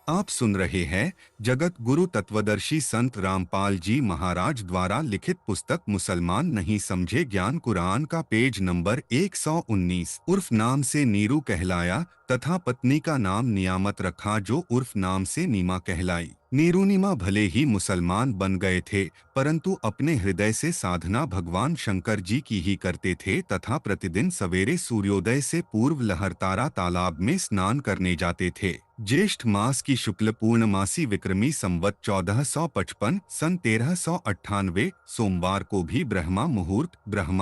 आप सुन रहे हैं जगत गुरु तत्वदर्शी संत रामपाल जी महाराज द्वारा लिखित पुस्तक मुसलमान नहीं समझे ज्ञान कुरान का पेज नंबर 119। उर्फ नाम से नीरू कहलाया तथा पत्नी का नाम नियामत रखा जो उर्फ नाम से नीमा कहलाई। नीरूनीमा भले ही मुसलमान बन गए थे परंतु अपने हृदय से साधना भगवान शंकर जी की ही करते थे तथा प्रतिदिन सवेरे सूर्योदय से पूर्व लहरतारा तालाब में स्नान करने जाते थे। ज्येष्ठ मास की शुक्ल पूर्णमासी विक्रमी संवत 1455 सन 1398 सोमवार को भी ब्रह्मा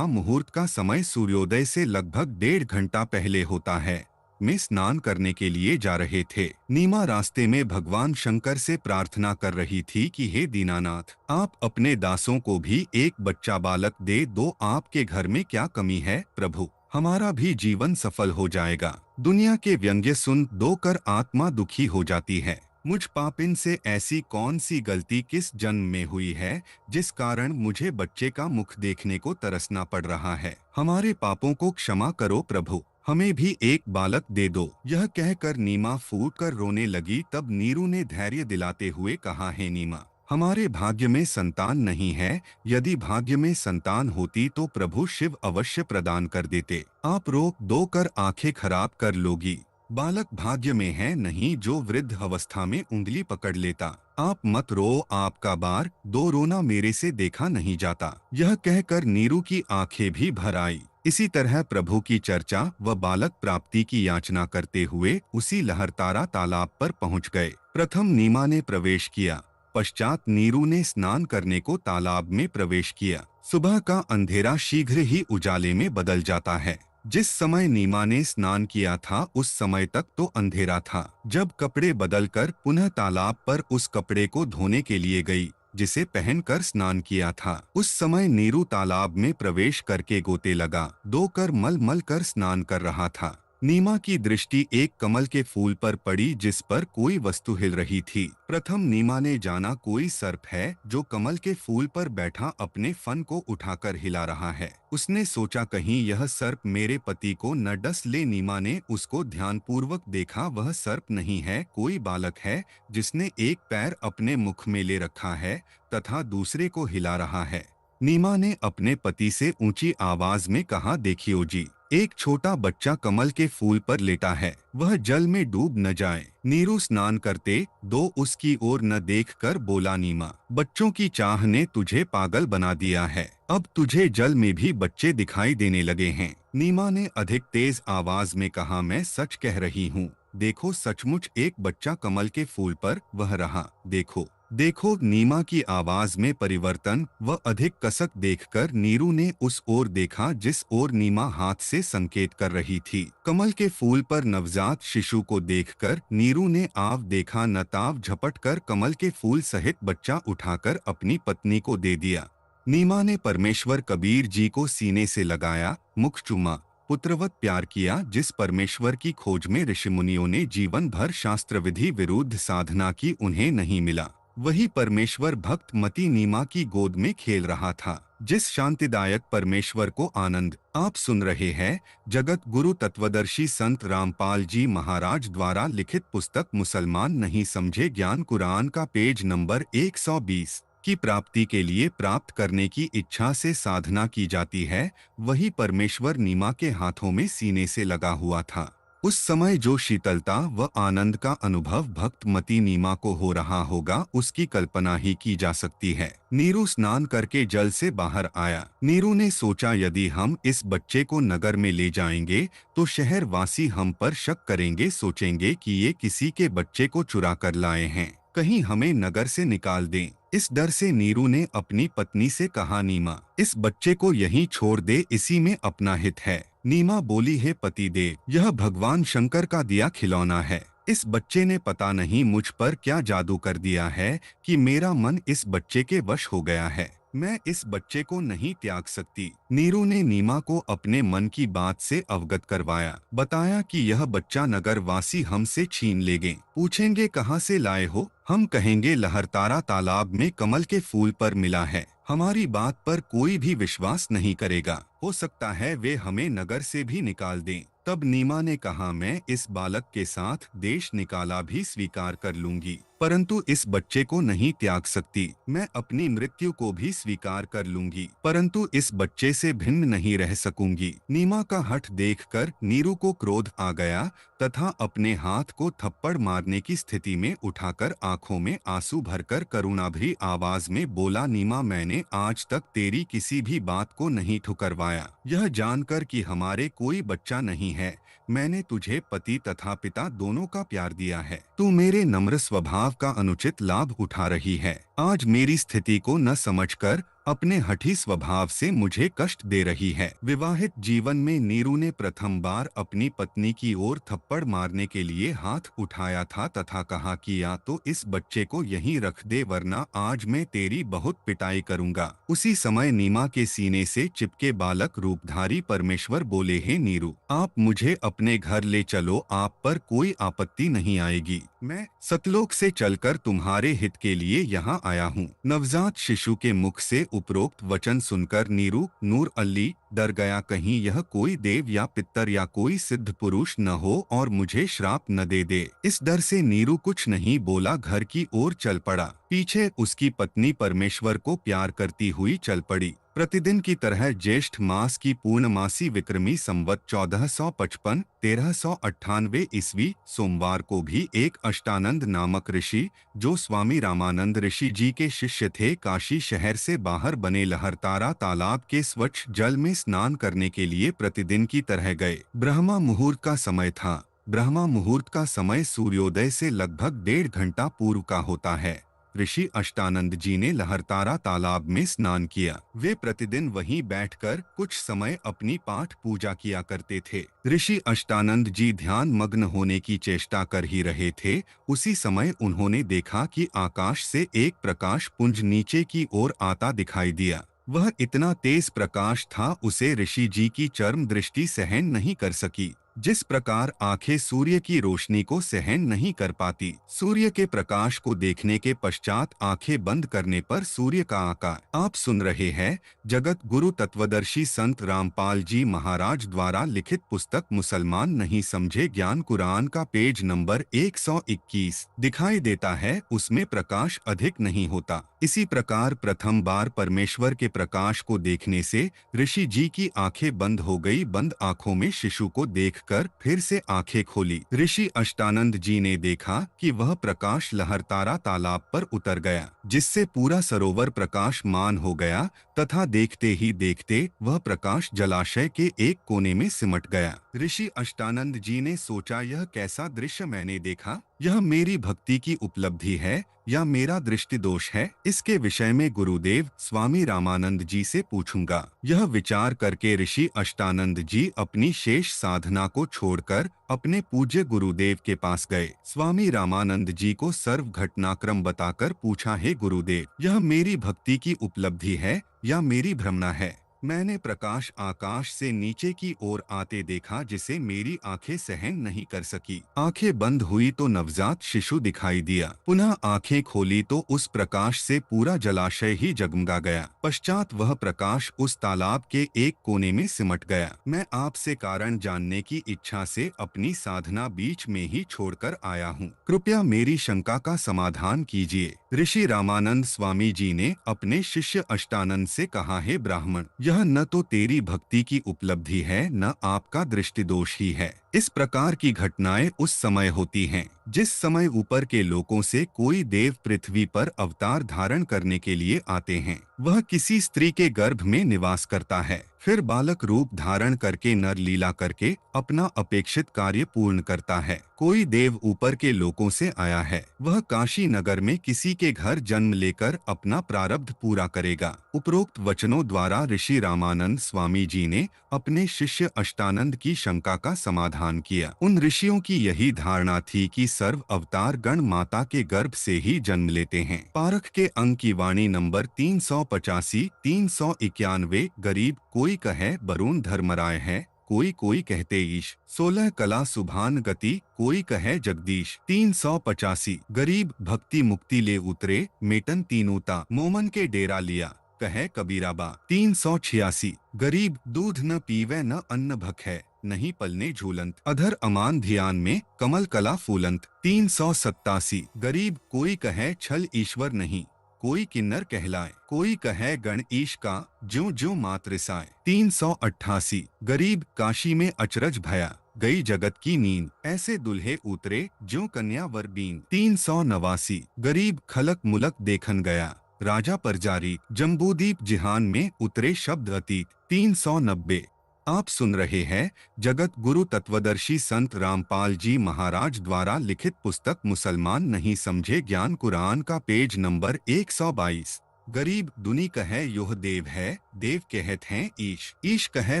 मुहूर्त का समय सूर्योदय से लगभग 1.5 घंटा पहले होता है में स्नान करने के लिए जा रहे थे। नीमा रास्ते में भगवान शंकर से प्रार्थना कर रही थी कि हे दीनानाथ, आप अपने दासों को भी एक बच्चा बालक दे दो। आपके घर में क्या कमी है प्रभु, हमारा भी जीवन सफल हो जाएगा। दुनिया के व्यंग्य सुन दो कर आत्मा दुखी हो जाती है। मुझ पापिन से ऐसी कौन सी गलती किस जन्म में हुई है जिस कारण मुझे बच्चे का मुख देखने को तरसना पड़ रहा है। हमारे पापों को क्षमा करो प्रभु, हमें भी एक बालक दे दो। यह कहकर नीमा फूट कर रोने लगी। तब नीरू ने धैर्य दिलाते हुए कहा, हे नीमा, हमारे भाग्य में संतान नहीं है। यदि भाग्य में संतान होती तो प्रभु शिव अवश्य प्रदान कर देते। आप रोक दो कर आंखें खराब कर लोगी। बालक भाग्य में है नहीं जो वृद्ध अवस्था में उंगली पकड़ लेता। आप मत रो, आपका बार दो रोना मेरे से देखा नहीं जाता। यह कहकर नीरू की आंखें भी भर आई। इसी तरह प्रभु की चर्चा व बालक प्राप्ति की याचना करते हुए उसी लहरतारा तालाब पर पहुंच गए। प्रथम नीमा ने प्रवेश किया, पश्चात नीरू ने स्नान करने को तालाब में प्रवेश किया। सुबह का अंधेरा शीघ्र ही उजाले में बदल जाता है। जिस समय नीमा ने स्नान किया था उस समय तक तो अंधेरा था। जब कपड़े बदलकर पुनः तालाब पर उस कपड़े को धोने के लिए गई जिसे पहनकर स्नान किया था, उस समय नीरू तालाब में प्रवेश करके गोते लगा दो कर मल मल कर स्नान कर रहा था। नीमा की दृष्टि एक कमल के फूल पर पड़ी जिस पर कोई वस्तु हिल रही थी। प्रथम नीमा ने जाना कोई सर्प है जो कमल के फूल पर बैठा अपने फन को उठाकर हिला रहा है। उसने सोचा कहीं यह सर्प मेरे पति को न डस ले। नीमा ने उसको ध्यानपूर्वक देखा, वह सर्प नहीं है, कोई बालक है जिसने एक पैर अपने मुख में ले रखा है तथा दूसरे को हिला रहा है। नीमा ने अपने पति से ऊंची आवाज में कहा, देखियो जी, एक छोटा बच्चा कमल के फूल पर लेटा है, वह जल में डूब न जाए। नीरू स्नान करते दो उसकी ओर न देखकर बोला, नीमा, बच्चों की चाह ने तुझे पागल बना दिया है। अब तुझे जल में भी बच्चे दिखाई देने लगे हैं। नीमा ने अधिक तेज आवाज में कहा, मैं सच कह रही हूँ, देखो सचमुच एक बच्चा कमल के फूल पर वह रहा। देखो देखो। नीमा की आवाज में परिवर्तन व अधिक कसक देखकर नीरू ने उस ओर देखा जिस ओर नीमा हाथ से संकेत कर रही थी। कमल के फूल पर नवजात शिशु को देखकर नीरू ने आव देखा न ताव झपट कर कमल के फूल सहित बच्चा उठाकर अपनी पत्नी को दे दिया। नीमा ने परमेश्वर कबीर जी को सीने से लगाया, मुख चूमा, पुत्रवत प्यार किया। जिस परमेश्वर की खोज में ऋषिमुनियों ने जीवन भर शास्त्र विधि विरुद्ध साधना की उन्हें नहीं मिला, वही परमेश्वर भक्त मती नीमा की गोद में खेल रहा था। जिस शांतिदायक परमेश्वर को आनंद आप सुन रहे हैं जगत गुरु तत्वदर्शी संत रामपाल जी महाराज द्वारा लिखित पुस्तक मुसलमान नहीं समझे ज्ञान कुरान का पेज नंबर 120 की प्राप्ति के लिए प्राप्त करने की इच्छा से साधना की जाती है, वही परमेश्वर नीमा के हाथों में सीने से लगा हुआ था। उस समय जो शीतलता व आनंद का अनुभव भक्त मती नीमा को हो रहा होगा उसकी कल्पना ही की जा सकती है। नीरू स्नान करके जल से बाहर आया। नीरू ने सोचा यदि हम इस बच्चे को नगर में ले जाएंगे तो शहर वासी हम पर शक करेंगे, सोचेंगे कि ये किसी के बच्चे को चुरा कर लाए हैं, कहीं हमें नगर से निकाल दें। इस डर से नीरू ने अपनी पत्नी से कहा, नीमा, इस बच्चे को यहीं छोड़ दे, इसी में अपना हित है। नीमा बोली, हे पति देव, यह भगवान शंकर का दिया खिलौना है। इस बच्चे ने पता नहीं मुझ पर क्या जादू कर दिया है कि मेरा मन इस बच्चे के वश हो गया है। मैं इस बच्चे को नहीं त्याग सकती। नीरू ने नीमा को अपने मन की बात से अवगत करवाया, बताया कि यह बच्चा नगर वासी हमसे छीन लेंगे, पूछेंगे कहाँ से लाए हो, हम कहेंगे लहरतारा तालाब में कमल के फूल पर मिला है। हमारी बात पर कोई भी विश्वास नहीं करेगा, हो सकता है वे हमें नगर से भी निकाल दें। तब नीमा ने कहा, मैं इस बालक के साथ देश निकाला भी स्वीकार कर लूंगी, परंतु इस बच्चे को नहीं त्याग सकती। मैं अपनी मृत्यु को भी स्वीकार कर लूंगी, परंतु इस बच्चे से भिन्न नहीं रह सकूंगी। नीमा का हठ देखकर नीरू को क्रोध आ गया तथा अपने हाथ को थप्पड़ मारने की स्थिति में उठाकर आंखों में आंसू भरकर करुणाभरी आवाज में बोला, नीमा, मैंने आज तक तेरी किसी भी बात को नहीं ठुकरवाया। यह जानकर कि हमारे कोई बच्चा नहीं है, मैंने तुझे पति तथा पिता दोनों का प्यार दिया है। तू मेरे नम्र स्वभाव का अनुचित लाभ उठा रही है। आज मेरी स्थिति को न समझकर अपने हठी स्वभाव से मुझे कष्ट दे रही है। विवाहित जीवन में नीरू ने प्रथम बार अपनी पत्नी की ओर थप्पड़ मारने के लिए हाथ उठाया था तथा कहा कि या तो इस बच्चे को यहीं रख दे, वरना आज मैं तेरी बहुत पिटाई करूंगा। उसी समय नीमा के सीने से चिपके बालक रूपधारी परमेश्वर बोले, हे नीरू, आप मुझे अपने घर ले चलो, आप पर कोई आपत्ति नहीं आएगी। मैं सतलोक से चलकर तुम्हारे हित के लिए यहाँ आया हूँ। नवजात शिशु के मुख से उपरोक्त वचन सुनकर नीरू नूर अल्ली डर गया, कहीं यह कोई देव या पितर या कोई सिद्ध पुरुष न हो और मुझे श्राप न दे दे। इस डर से नीरू कुछ नहीं बोला, घर की ओर चल पड़ा। पीछे उसकी पत्नी परमेश्वर को प्यार करती हुई चल पड़ी। प्रतिदिन की तरह ज्येष्ठ मास की पूर्णमासी विक्रमी संवत 1455 1398 ईस्वी सोमवार को भी एक अष्टानंद नामक ऋषि, जो स्वामी रामानंद ऋषि जी के शिष्य थे, काशी शहर से बाहर बने लहरतारा तालाब के स्वच्छ जल में स्नान करने के लिए प्रतिदिन की तरह गए। ब्रह्मा मुहूर्त का समय था। ब्रह्मा मुहूर्त का समय सूर्योदय से लगभग 1.5 घंटा पूर्व का होता है। ऋषि अष्टानंद जी ने लहरतारा तालाब में स्नान किया। वे प्रतिदिन वहीं बैठकर कुछ समय अपनी पाठ पूजा किया करते थे। ऋषि अष्टानंद जी ध्यान मग्न होने की चेष्टा कर ही रहे थे। उसी समय उन्होंने देखा कि आकाश से एक प्रकाश पुंज नीचे की ओर आता दिखाई दिया। वह इतना तेज प्रकाश था, उसे ऋषि जी की चर्म दृष्टि सहन नहीं कर सकी। जिस प्रकार आंखें सूर्य की रोशनी को सहन नहीं कर पाती। सूर्य के प्रकाश को देखने के पश्चात आंखें बंद करने पर सूर्य का आकार। आप सुन रहे हैं जगत गुरु तत्वदर्शी संत रामपाल जी महाराज द्वारा लिखित पुस्तक मुसलमान नहीं समझे ज्ञान कुरान का पेज नंबर 121 दिखाई देता है, उसमें प्रकाश अधिक नहीं होता। इसी प्रकार प्रथम बार परमेश्वर के प्रकाश को देखने से ऋषि जी की आंखें बंद हो गई। बंद आंखों में शिशु को देखकर फिर से आंखें खोली। ऋषि अष्टानंद जी ने देखा कि वह प्रकाश लहरतारा तालाब पर उतर गया, जिससे पूरा सरोवर प्रकाशमान हो गया तथा देखते ही देखते वह प्रकाश जलाशय के एक कोने में सिमट गया। ऋषि अष्टानंद जी ने सोचा, यह कैसा दृश्य मैंने देखा? यह मेरी भक्ति की उपलब्धि है या मेरा दृष्टि दोष है? इसके विषय में गुरुदेव स्वामी रामानंद जी से पूछूंगा। यह विचार करके ऋषि अष्टानंद जी अपनी शेष साधना को छोड़कर अपने पूज्य गुरुदेव के पास गए। स्वामी रामानंद जी को सर्व घटनाक्रम बताकर पूछा, हे गुरुदेव, यह मेरी भक्ति की उपलब्धि है या मेरी भ्रमणा है? मैंने प्रकाश आकाश से नीचे की ओर आते देखा, जिसे मेरी आंखें सहन नहीं कर सकी। आंखें बंद हुई तो नवजात शिशु दिखाई दिया। पुनः आंखें खोली तो उस प्रकाश से पूरा जलाशय ही जगमगा गया। पश्चात वह प्रकाश उस तालाब के एक कोने में सिमट गया। मैं आपसे कारण जानने की इच्छा से अपनी साधना बीच में ही छोड़कर आया हूँ। कृपया मेरी शंका का समाधान कीजिए। ऋषि रामानंद स्वामी जी ने अपने शिष्य अष्टानंद से कहा, हे ब्राह्मण, यह न तो तेरी भक्ति की उपलब्धि है न आपका दृष्टि दोष ही है। इस प्रकार की घटनाएं उस समय होती हैं जिस समय ऊपर के लोकों से कोई देव पृथ्वी पर अवतार धारण करने के लिए आते हैं। वह किसी स्त्री के गर्भ में निवास करता है, फिर बालक रूप धारण करके नर लीला करके अपना अपेक्षित कार्य पूर्ण करता है। कोई देव ऊपर के लोकों से आया है, वह काशी नगर में किसी के घर जन्म लेकर अपना प्रारब्ध पूरा करेगा। उपरोक्त वचनों द्वारा ऋषि रामानंद स्वामी जी ने अपने शिष्य अष्टानंद की शंका का समाधान किया। उन ऋषियों की यही धारणा थी कि सर्व अवतार गण माता के गर्भ से ही जन्म लेते हैं। पारख के अंक की वाणी नंबर 385 391। गरीब कोई कहे वरुण धर्मराय है, कोई कहते ईश। 16 कला सुभान गति, कोई कहे जगदीश। 385। गरीब भक्ति मुक्ति ले उतरे, मेटन तीनूता मोमन के डेरा लिया, कहे कबीराबा। 386। गरीब दूध न पीवे न अन्न भख है, नहीं पलने झूलंत, अधर अमान ध्यान में कमल कला फूलंत। 387 गरीब कोई कहे छल ईश्वर नहीं, कोई किन्नर कहलाए, कोई कहे गण ईश का ज्यों ज्यों मातृसाए। 388 गरीब काशी में अचरज भया, गई जगत की नींद, ऐसे दुल्हे उतरे ज्यों कन्या वर बीन। 389 गरीब खलक मुलक देखन गया, राजा पर जारी, जम्बूदीप जिहान में उतरे शब्द अतीत। 390 आप सुन रहे हैं जगत गुरु तत्वदर्शी संत रामपाल जी महाराज द्वारा लिखित पुस्तक मुसलमान नहीं समझे ज्ञान कुरान का पेज नंबर 122। गरीब दुनी कहे योह देव है, देव कहत हैं ईश, ईश कहे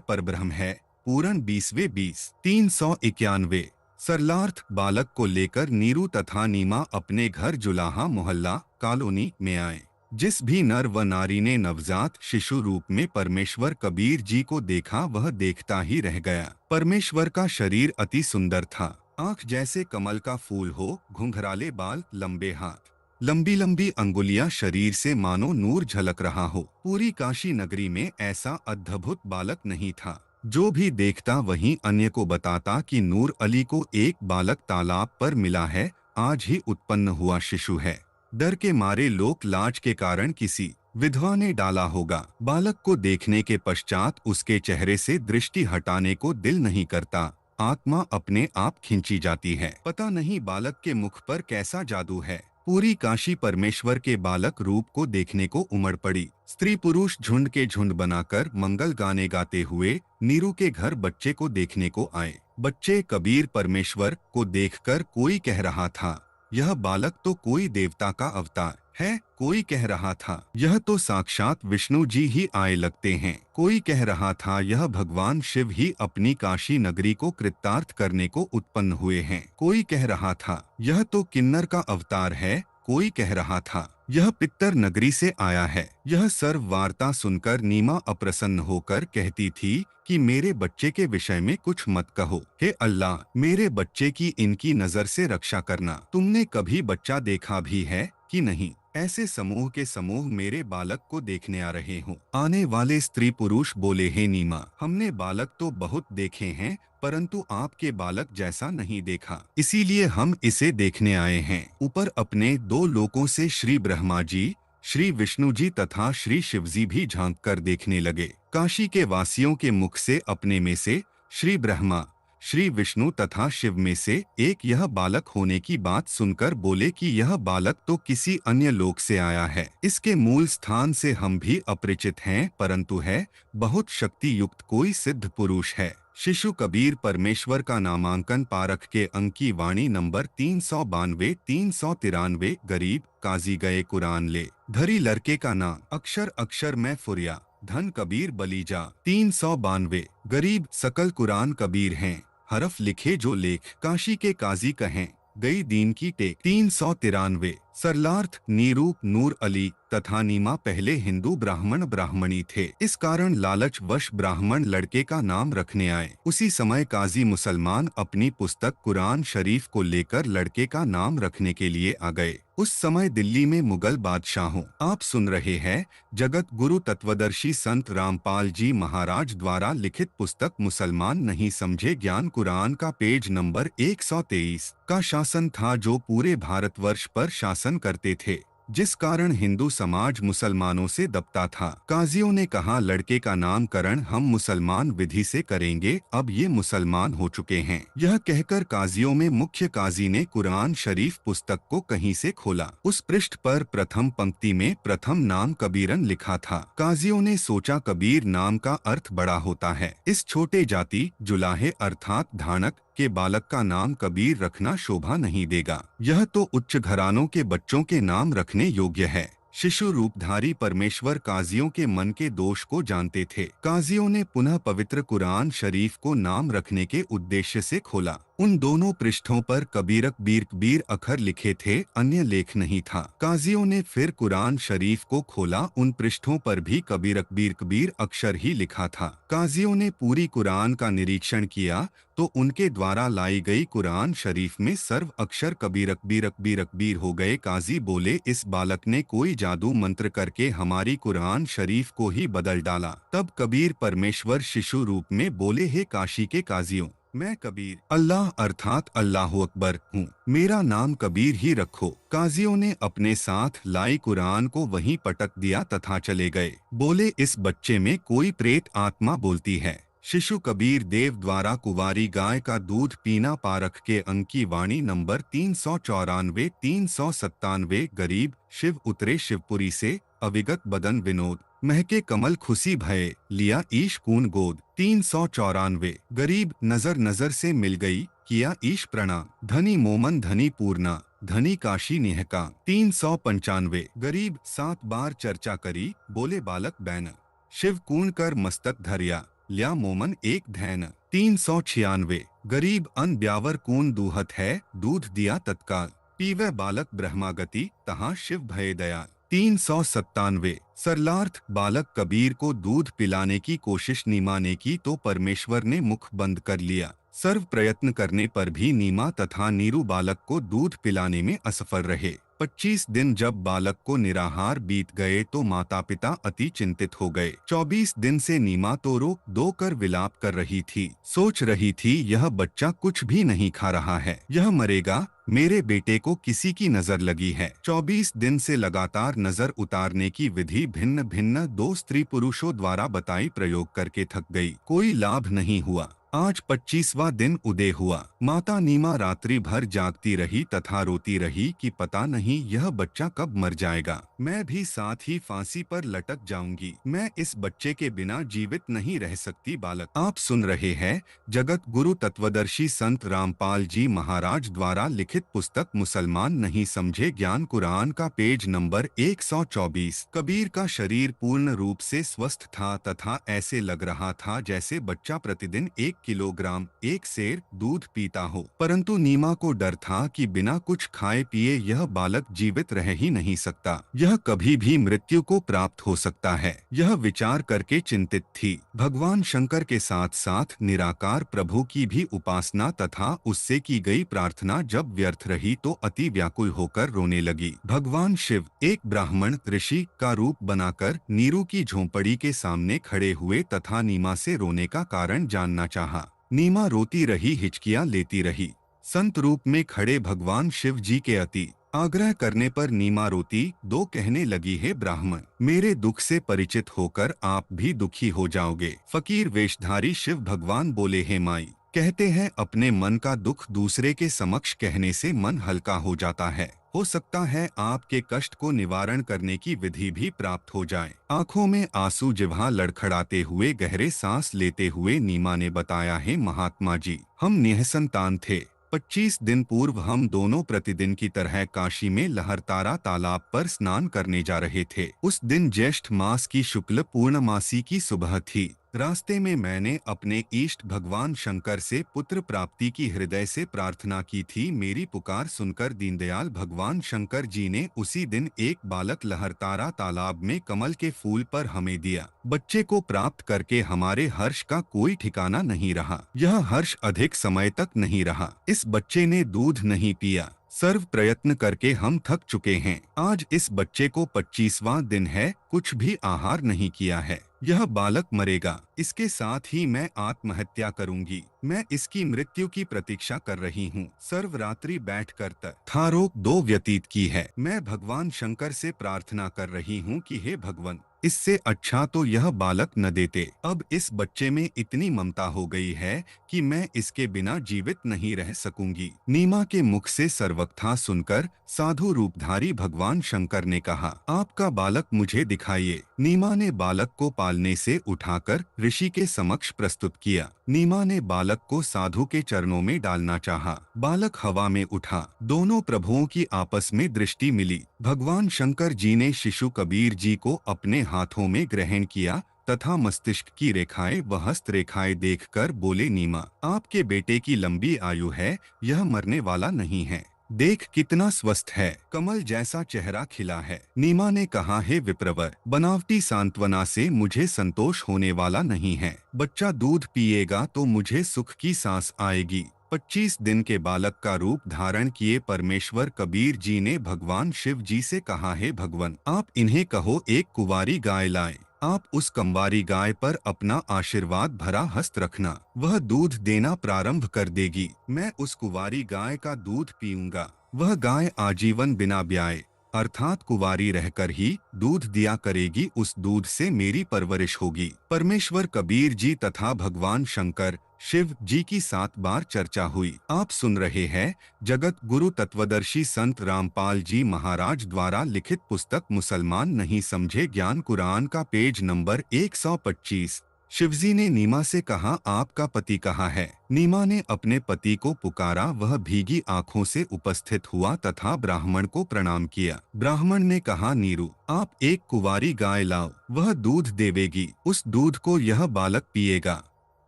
परब्रह्म है, पूरन 20वें 20। 391 सरलार्थ बालक को लेकर नीरू तथा नीमा अपने घर जुलाहा मोहल्ला कॉलोनी में आए। जिस भी नर व नारी ने नवजात शिशु रूप में परमेश्वर कबीर जी को देखा वह देखता ही रह गया। परमेश्वर का शरीर अति सुंदर था, आंख जैसे कमल का फूल हो, घुंघराले बाल, लंबे हाथ, लंबी लंबी अंगुलियां, शरीर से मानो नूर झलक रहा हो। पूरी काशी नगरी में ऐसा अद्भुत बालक नहीं था। जो भी देखता वहीं अन्य को बताता कि नूर अली को एक बालक तालाब पर मिला है, आज ही उत्पन्न हुआ शिशु है। डर के मारे लोग लाज के कारण किसी विधवा ने डाला होगा। बालक को देखने के पश्चात उसके चेहरे से दृष्टि हटाने को दिल नहीं करता, आत्मा अपने आप खिंची जाती है। पता नहीं बालक के मुख पर कैसा जादू है। पूरी काशी परमेश्वर के बालक रूप को देखने को उमड़ पड़ी। स्त्री पुरुष झुंड के झुंड बनाकर मंगल गाने गाते हुए नीरू के घर बच्चे को देखने को आए। बच्चे कबीर परमेश्वर को देखकर कोई कह रहा था यह बालक तो कोई देवता का अवतार है, कोई कह रहा था यह तो साक्षात विष्णु जी ही आए लगते हैं, कोई कह रहा था यह भगवान शिव ही अपनी काशी नगरी को कृतार्थ करने को उत्पन्न हुए हैं, कोई कह रहा था यह तो किन्नर का अवतार है, कोई कह रहा था यह पित्तर नगरी से आया है। यह सर्व वार्ता सुनकर नीमा अप्रसन्न होकर कहती थी कि मेरे बच्चे के विषय में कुछ मत कहो, हे अल्लाह मेरे बच्चे की इनकी नजर से रक्षा करना। तुमने कभी बच्चा देखा भी है कि नहीं? ऐसे समूह के समूह मेरे बालक को देखने आ रहे हों। आने वाले स्त्री पुरुष बोले, हे नीमा, हमने बालक तो बहुत देखे हैं परंतु आपके बालक जैसा नहीं देखा, इसीलिए हम इसे देखने आए हैं। ऊपर अपने दो लोकों से श्री ब्रह्मा जी, श्री विष्णु जी तथा श्री शिवजी भी झांक कर देखने लगे। काशी के वासियों के मुख से अपने में से श्री ब्रह्मा, श्री विष्णु तथा शिव में से एक यह बालक होने की बात सुनकर बोले कि यह बालक तो किसी अन्य लोक से आया है, इसके मूल स्थान से हम भी अपरिचित हैं, परंतु है बहुत शक्ति युक्त कोई सिद्ध पुरुष है। शिशु कबीर परमेश्वर का नामांकन पारख के अंकी वाणी नंबर 392 393। गरीब काजी गए कुरान ले, धरी लड़के का नाम, अक्षर अक्षर में फुरिया, धन कबीर बलीजा। 392 गरीब सकल कुरान कबीर हैं, हरफ लिखे जो लेख, काशी के काजी कहें गई दीन की टेक। 393 सरलार्थ नीरू नूर अली तथा नीमा पहले हिंदू ब्राह्मण ब्राह्मणी थे, इस कारण लालच वश ब्राह्मण लड़के का नाम रखने आए। उसी समय काजी मुसलमान अपनी पुस्तक कुरान शरीफ को लेकर लड़के का नाम रखने के लिए आ गए। उस समय दिल्ली में मुगल बादशाहों। आप सुन रहे हैं जगत गुरु तत्वदर्शी संत रामपाल जी महाराज द्वारा लिखित पुस्तक मुसलमान नहीं समझे ज्ञान कुरान का पेज नंबर 123 का शासन था, जो पूरे भारतवर्ष पर शासन करते थे, जिस कारण हिंदू समाज मुसलमानों से दबता था। काजियों ने कहा लड़के का नामकरण हम मुसलमान विधि से करेंगे, अब ये मुसलमान हो चुके हैं। यह कहकर काजियों में मुख्य काजी ने कुरान शरीफ पुस्तक को कहीं से खोला। उस पृष्ठ पर प्रथम पंक्ति में प्रथम नाम कबीरन लिखा था। काजियों ने सोचा कबीर नाम का अर्थ बड़ा होता है, इस छोटे जाति जुलाहे अर्थात धानक के बालक का नाम कबीर रखना शोभा नहीं देगा, यह तो उच्च घरानों के बच्चों के नाम रखने योग्य है। शिशु रूपधारी परमेश्वर काजियों के मन के दोष को जानते थे। काजियों ने पुनः पवित्र कुरान शरीफ को नाम रखने के उद्देश्य से खोला। उन दोनों पृष्ठों पर कबीरक बीर कबीर अखर लिखे थे, अन्य लेख नहीं था। काजियों ने फिर कुरान शरीफ को खोला, उन पृष्ठों पर भी कबीरक बीर कबीर अक्षर ही लिखा था। काजियों ने पूरी कुरान का निरीक्षण किया तो उनके द्वारा लाई गई कुरान शरीफ में सर्व अक्षर कबीरक बीरक बीरक बीर हो गए। काजी बोले, इस बालक ने कोई जादू मंत्र करके हमारी कुरान शरीफ को ही बदल डाला। तब कबीर परमेश्वर शिशु रूप में बोले, हे काशी के काजियों, मैं कबीर अल्लाह अर्थात अल्लाहु अकबर हूँ, मेरा नाम कबीर ही रखो। काजियों ने अपने साथ लाई कुरान को वहीं पटक दिया तथा चले गए। बोले, इस बच्चे में कोई प्रेत आत्मा बोलती है। शिशु कबीर देव द्वारा कुंवारी गाय का दूध पीना पारख के अंक की वाणी नंबर 394 397। गरीब शिव उतरे शिवपुरी से, अविगत बदन विनोद महके कमल खुशी भये, लिया ईश कून गोद। 394। गरीब नजर नजर से मिल गई, किया ईश प्रणाम। धनी मोमन धनी पूर्णा, धनी काशी निहका। 395। गरीब 7 बार चर्चा करी, बोले बालक बैन। शिव कून कर मस्तक धरिया, लिया मोमन एक धैन। 396। गरीब अन ब्यावर कून दूहत है, दूध दिया तत्काल। पीवे बालक ब्रह्मागति, तहाँ शिव भय दयाल। 397। सरलार्थ बालक कबीर को दूध पिलाने की कोशिश नीमा ने की तो परमेश्वर ने मुख बंद कर लिया। सर्व प्रयत्न करने पर भी नीमा तथा नीरू बालक को दूध पिलाने में असफल रहे। 25 दिन जब बालक को निराहार बीत गए तो माता पिता अति चिंतित हो गए। 24 दिन से नीमा तो रो दो कर विलाप कर रही थी, सोच रही थी यह बच्चा कुछ भी नहीं खा रहा है, यह मरेगा, मेरे बेटे को किसी की नजर लगी है। 24 दिन से लगातार नजर उतारने की विधि भिन्न भिन्न 2 स्त्री पुरुषों द्वारा बताई प्रयोग करके थक गई, कोई लाभ नहीं हुआ। आज 25वां दिन उदय हुआ। माता नीमा रात्रि भर जागती रही तथा रोती रही कि पता नहीं यह बच्चा कब मर जाएगा, मैं भी साथ ही फांसी पर लटक जाऊंगी, मैं इस बच्चे के बिना जीवित नहीं रह सकती। बालक आप सुन रहे हैं जगत गुरु तत्वदर्शी संत रामपाल जी महाराज द्वारा लिखित पुस्तक मुसलमान नहीं समझे ज्ञान कुरान का पेज नंबर 124। कबीर का शरीर पूर्ण रूप से स्वस्थ था तथा ऐसे लग रहा था जैसे बच्चा प्रतिदिन 1 किलोग्राम 1 सेर दूध पीता हो, परंतु नीमा को डर था कि बिना कुछ खाए पिए यह बालक जीवित रह ही नहीं सकता, यह कभी भी मृत्यु को प्राप्त हो सकता है। यह विचार करके चिंतित थी। भगवान शंकर के साथ साथ निराकार प्रभु की भी उपासना तथा उससे की गई प्रार्थना जब व्यर्थ रही तो अति व्याकुल होकर रोने लगी। भगवान शिव एक ब्राह्मण ऋषि का रूप बनाकर नीरू की झोंपड़ी के सामने खड़े हुए तथा नीमा से रोने का कारण जानना चाहा। नीमा रोती रही, हिचकियां लेती रही। संत रूप में खड़े भगवान शिव जी के अति आग्रह करने पर नीमा रोती दो कहने लगी, है ब्राह्मण, मेरे दुख से परिचित होकर आप भी दुखी हो जाओगे। फकीर वेशधारी शिव भगवान बोले, हे माई, कहते हैं अपने मन का दुख दूसरे के समक्ष कहने से मन हल्का हो जाता है, हो सकता है आपके कष्ट को निवारण करने की विधि भी प्राप्त हो जाए। आंखों में आंसू, जिह्वा लड़खड़ाते हुए गहरे सांस लेते हुए नीमा ने बताया, है महात्मा जी, हम निःसंतान थे। 25 दिन पूर्व हम दोनों प्रतिदिन की तरह काशी में लहरतारा तालाब पर स्नान करने जा रहे थे। उस दिन ज्येष्ठ मास की शुक्ल पूर्णमासी की सुबह थी। रास्ते में मैंने अपने इष्ट भगवान शंकर से पुत्र प्राप्ति की हृदय से प्रार्थना की थी। मेरी पुकार सुनकर दीनदयाल भगवान शंकर जी ने उसी दिन एक बालक लहरतारा तालाब में कमल के फूल पर हमें दिया। बच्चे को प्राप्त करके हमारे हर्ष का कोई ठिकाना नहीं रहा। यह हर्ष अधिक समय तक नहीं रहा। इस बच्चे ने दूध नहीं पिया। सर्व प्रयत्न करके हम थक चुके हैं। आज इस बच्चे को 25वां दिन है, कुछ भी आहार नहीं किया है। यह बालक मरेगा, इसके साथ ही मैं आत्महत्या करूंगी। मैं इसकी मृत्यु की प्रतीक्षा कर रही हूँ। सर्व रात्रि बैठकर थारोक 2 व्यतीत की है। मैं भगवान शंकर से प्रार्थना कर रही हूँ कि हे भगवान, इससे अच्छा तो यह बालक न देते। अब इस बच्चे में इतनी ममता हो गई है कि मैं इसके बिना जीवित नहीं रह सकूंगी। नीमा के मुख से सर्वथा सुनकर साधु रूपधारी भगवान शंकर ने कहा, आपका बालक मुझे दिखाइए। नीमा ने बालक को पालने से उठाकर ऋषि के समक्ष प्रस्तुत किया। नीमा ने बालक को साधु के चरणों में डालना चाहा। बालक हवा में उठा। दोनों प्रभुओं की आपस में दृष्टि मिली। भगवान शंकर जी ने शिशु कबीर जी को अपने हाथों में ग्रहण किया तथा मस्तिष्क की रेखाएं व हस्त रेखाएं देखकर बोले, नीमा, आपके बेटे की लंबी आयु है, यह मरने वाला नहीं है। देख कितना स्वस्थ है, कमल जैसा चेहरा खिला है। नीमा ने कहा, हे विप्रवर, बनावटी सांत्वना से मुझे संतोष होने वाला नहीं है। बच्चा दूध पिएगा तो मुझे सुख की सांस आएगी। 25 दिन के बालक का रूप धारण किए परमेश्वर कबीर जी ने भगवान शिव जी से कहा, हे भगवान, आप इन्हें कहो एक कुंवारी गाय लाएं। आप उस कंवारी गाय पर अपना आशीर्वाद भरा हस्त रखना, वह दूध देना प्रारंभ कर देगी। मैं उस कुंवारी गाय का दूध पीऊंगा। वह गाय आजीवन बिना ब्याए अर्थात कुंवारी रहकर ही दूध दिया करेगी। उस दूध से मेरी परवरिश होगी। परमेश्वर कबीर जी तथा भगवान शंकर शिव जी की 7 बार चर्चा हुई। आप सुन रहे हैं जगत गुरु तत्वदर्शी संत रामपाल जी महाराज द्वारा लिखित पुस्तक मुसलमान नहीं समझे ज्ञान कुरान का पेज नंबर 125। शिवजी ने नीमा से कहा, आपका पति कहाँ है? नीमा ने अपने पति को पुकारा। वह भीगी आंखों से उपस्थित हुआ तथा ब्राह्मण को प्रणाम किया। ब्राह्मण ने कहा, नीरू, आप एक कुंवारी गाय लाओ, वह दूध देवेगी। उस दूध को यह बालक पिएगा।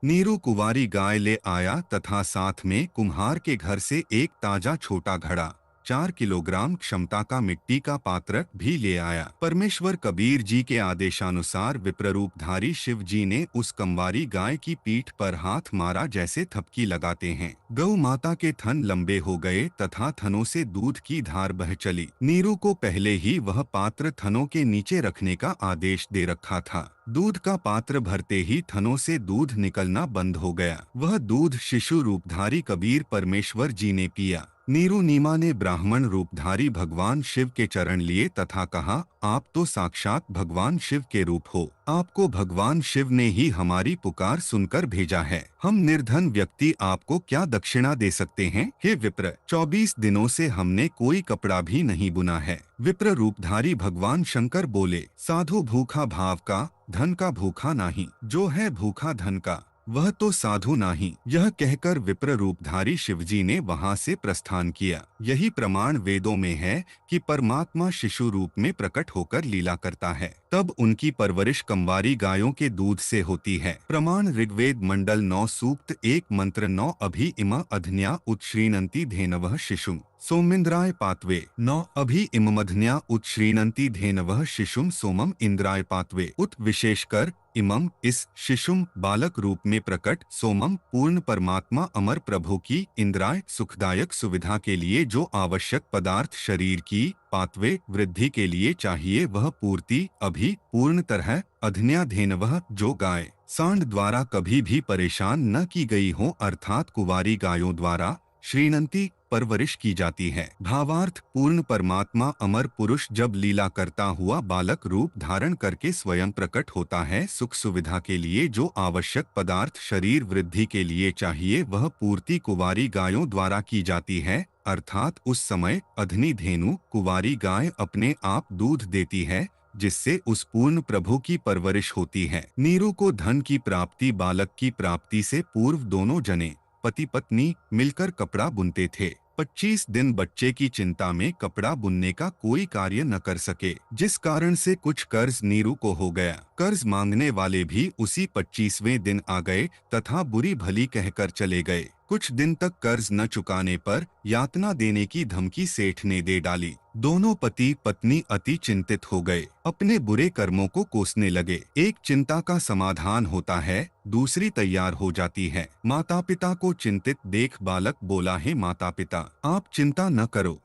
नीरू कुंवारी गाय ले आया तथा साथ में कुम्हार के घर से एक ताजा छोटा घड़ा, 4 किलोग्राम क्षमता का मिट्टी का पात्र भी ले आया। परमेश्वर कबीर जी के आदेशानुसार विप्ररूपधारी शिव जी ने उस कंवारी गाय की पीठ पर हाथ मारा जैसे थपकी लगाते हैं। गौ माता के थन लंबे हो गए तथा थनों से दूध की धार बह चली। नीरू को पहले ही वह पात्र थनों के नीचे रखने का आदेश दे रखा था। दूध का पात्र भरते ही थनों से दूध निकलना बंद हो गया। वह दूध शिशु रूपधारी कबीर परमेश्वर जी ने पिया। नीरू नीमा ने ब्राह्मण रूपधारी भगवान शिव के चरण लिए तथा कहा, आप तो साक्षात भगवान शिव के रूप हो। आपको भगवान शिव ने ही हमारी पुकार सुनकर भेजा है। हम निर्धन व्यक्ति आपको क्या दक्षिणा दे सकते हैं? हे विप्र, 24 दिनों से हमने कोई कपड़ा भी नहीं बुना है। विप्र रूपधारी भगवान शंकर बोले, साधु भूखा भाव का, धन का भूखा नहीं। जो है भूखा धन का, वह तो साधु नहीं। यह कहकर विप्र रूपधारी शिवजी ने वहां से प्रस्थान किया। यही प्रमाण वेदों में है कि परमात्मा शिशु रूप में प्रकट होकर लीला करता है। तब उनकी परवरिश कंवारी गायों के दूध से होती है। प्रमाण ऋग्वेद मंडल 9 सूक्त 1 मंत्र 9 अभि इमा अधन्या उत्श्रीणन्ति धेनवः शिशुम सोमिंद्राय पात्वे 9 अभि इममधन्या उत्श्रीणन्ति धेनवः शिशुम सोमम इंद्राय पात्वे। उत विशेषकर इमम इस शिशुम बालक रूप में प्रकट, सोमम पूर्ण परमात्मा अमर प्रभु की, इंद्राय सुखदायक सुविधा के लिए जो आवश्यक पदार्थ शरीर की, पात्वे वृद्धि के लिए चाहिए वह पूर्ति, अभी पूर्ण तरह, अधन्या धेनवः जो गाय सांड द्वारा कभी भी परेशान न की गई हो अर्थात कुंवारी गायों द्वारा श्रीनंती परवरिश की जाती है। भावार्थ, पूर्ण परमात्मा अमर पुरुष जब लीला करता हुआ बालक रूप धारण करके स्वयं प्रकट होता है, सुख सुविधा के लिए जो आवश्यक पदार्थ शरीर वृद्धि के लिए चाहिए वह पूर्ति कुंवारी गायों द्वारा की जाती है। अर्थात उस समय अधनी धेनु कुंवारी गाय अपने आप दूध देती है जिससे उस पूर्ण प्रभु की परवरिश होती है। नीरू को धन की प्राप्ति बालक की प्राप्ति से पूर्व दोनों जने पति पत्नी मिलकर कपड़ा बुनते थे। 25 दिन बच्चे की चिंता में कपड़ा बुनने का कोई कार्य न कर सके, जिस कारण से कुछ कर्ज नीरू को हो गया। कर्ज मांगने वाले भी उसी 25वें दिन आ गए तथा बुरी भली कहकर चले गए। कुछ दिन तक कर्ज न चुकाने पर यातना देने की धमकी सेठ ने दे डाली। दोनों पति पत्नी अति चिंतित हो गए, अपने बुरे कर्मों को कोसने लगे। एक चिंता का समाधान होता है, दूसरी तैयार हो जाती है। माता पिता को चिंतित देख बालक बोला, है माता पिता, आप चिंता न करो।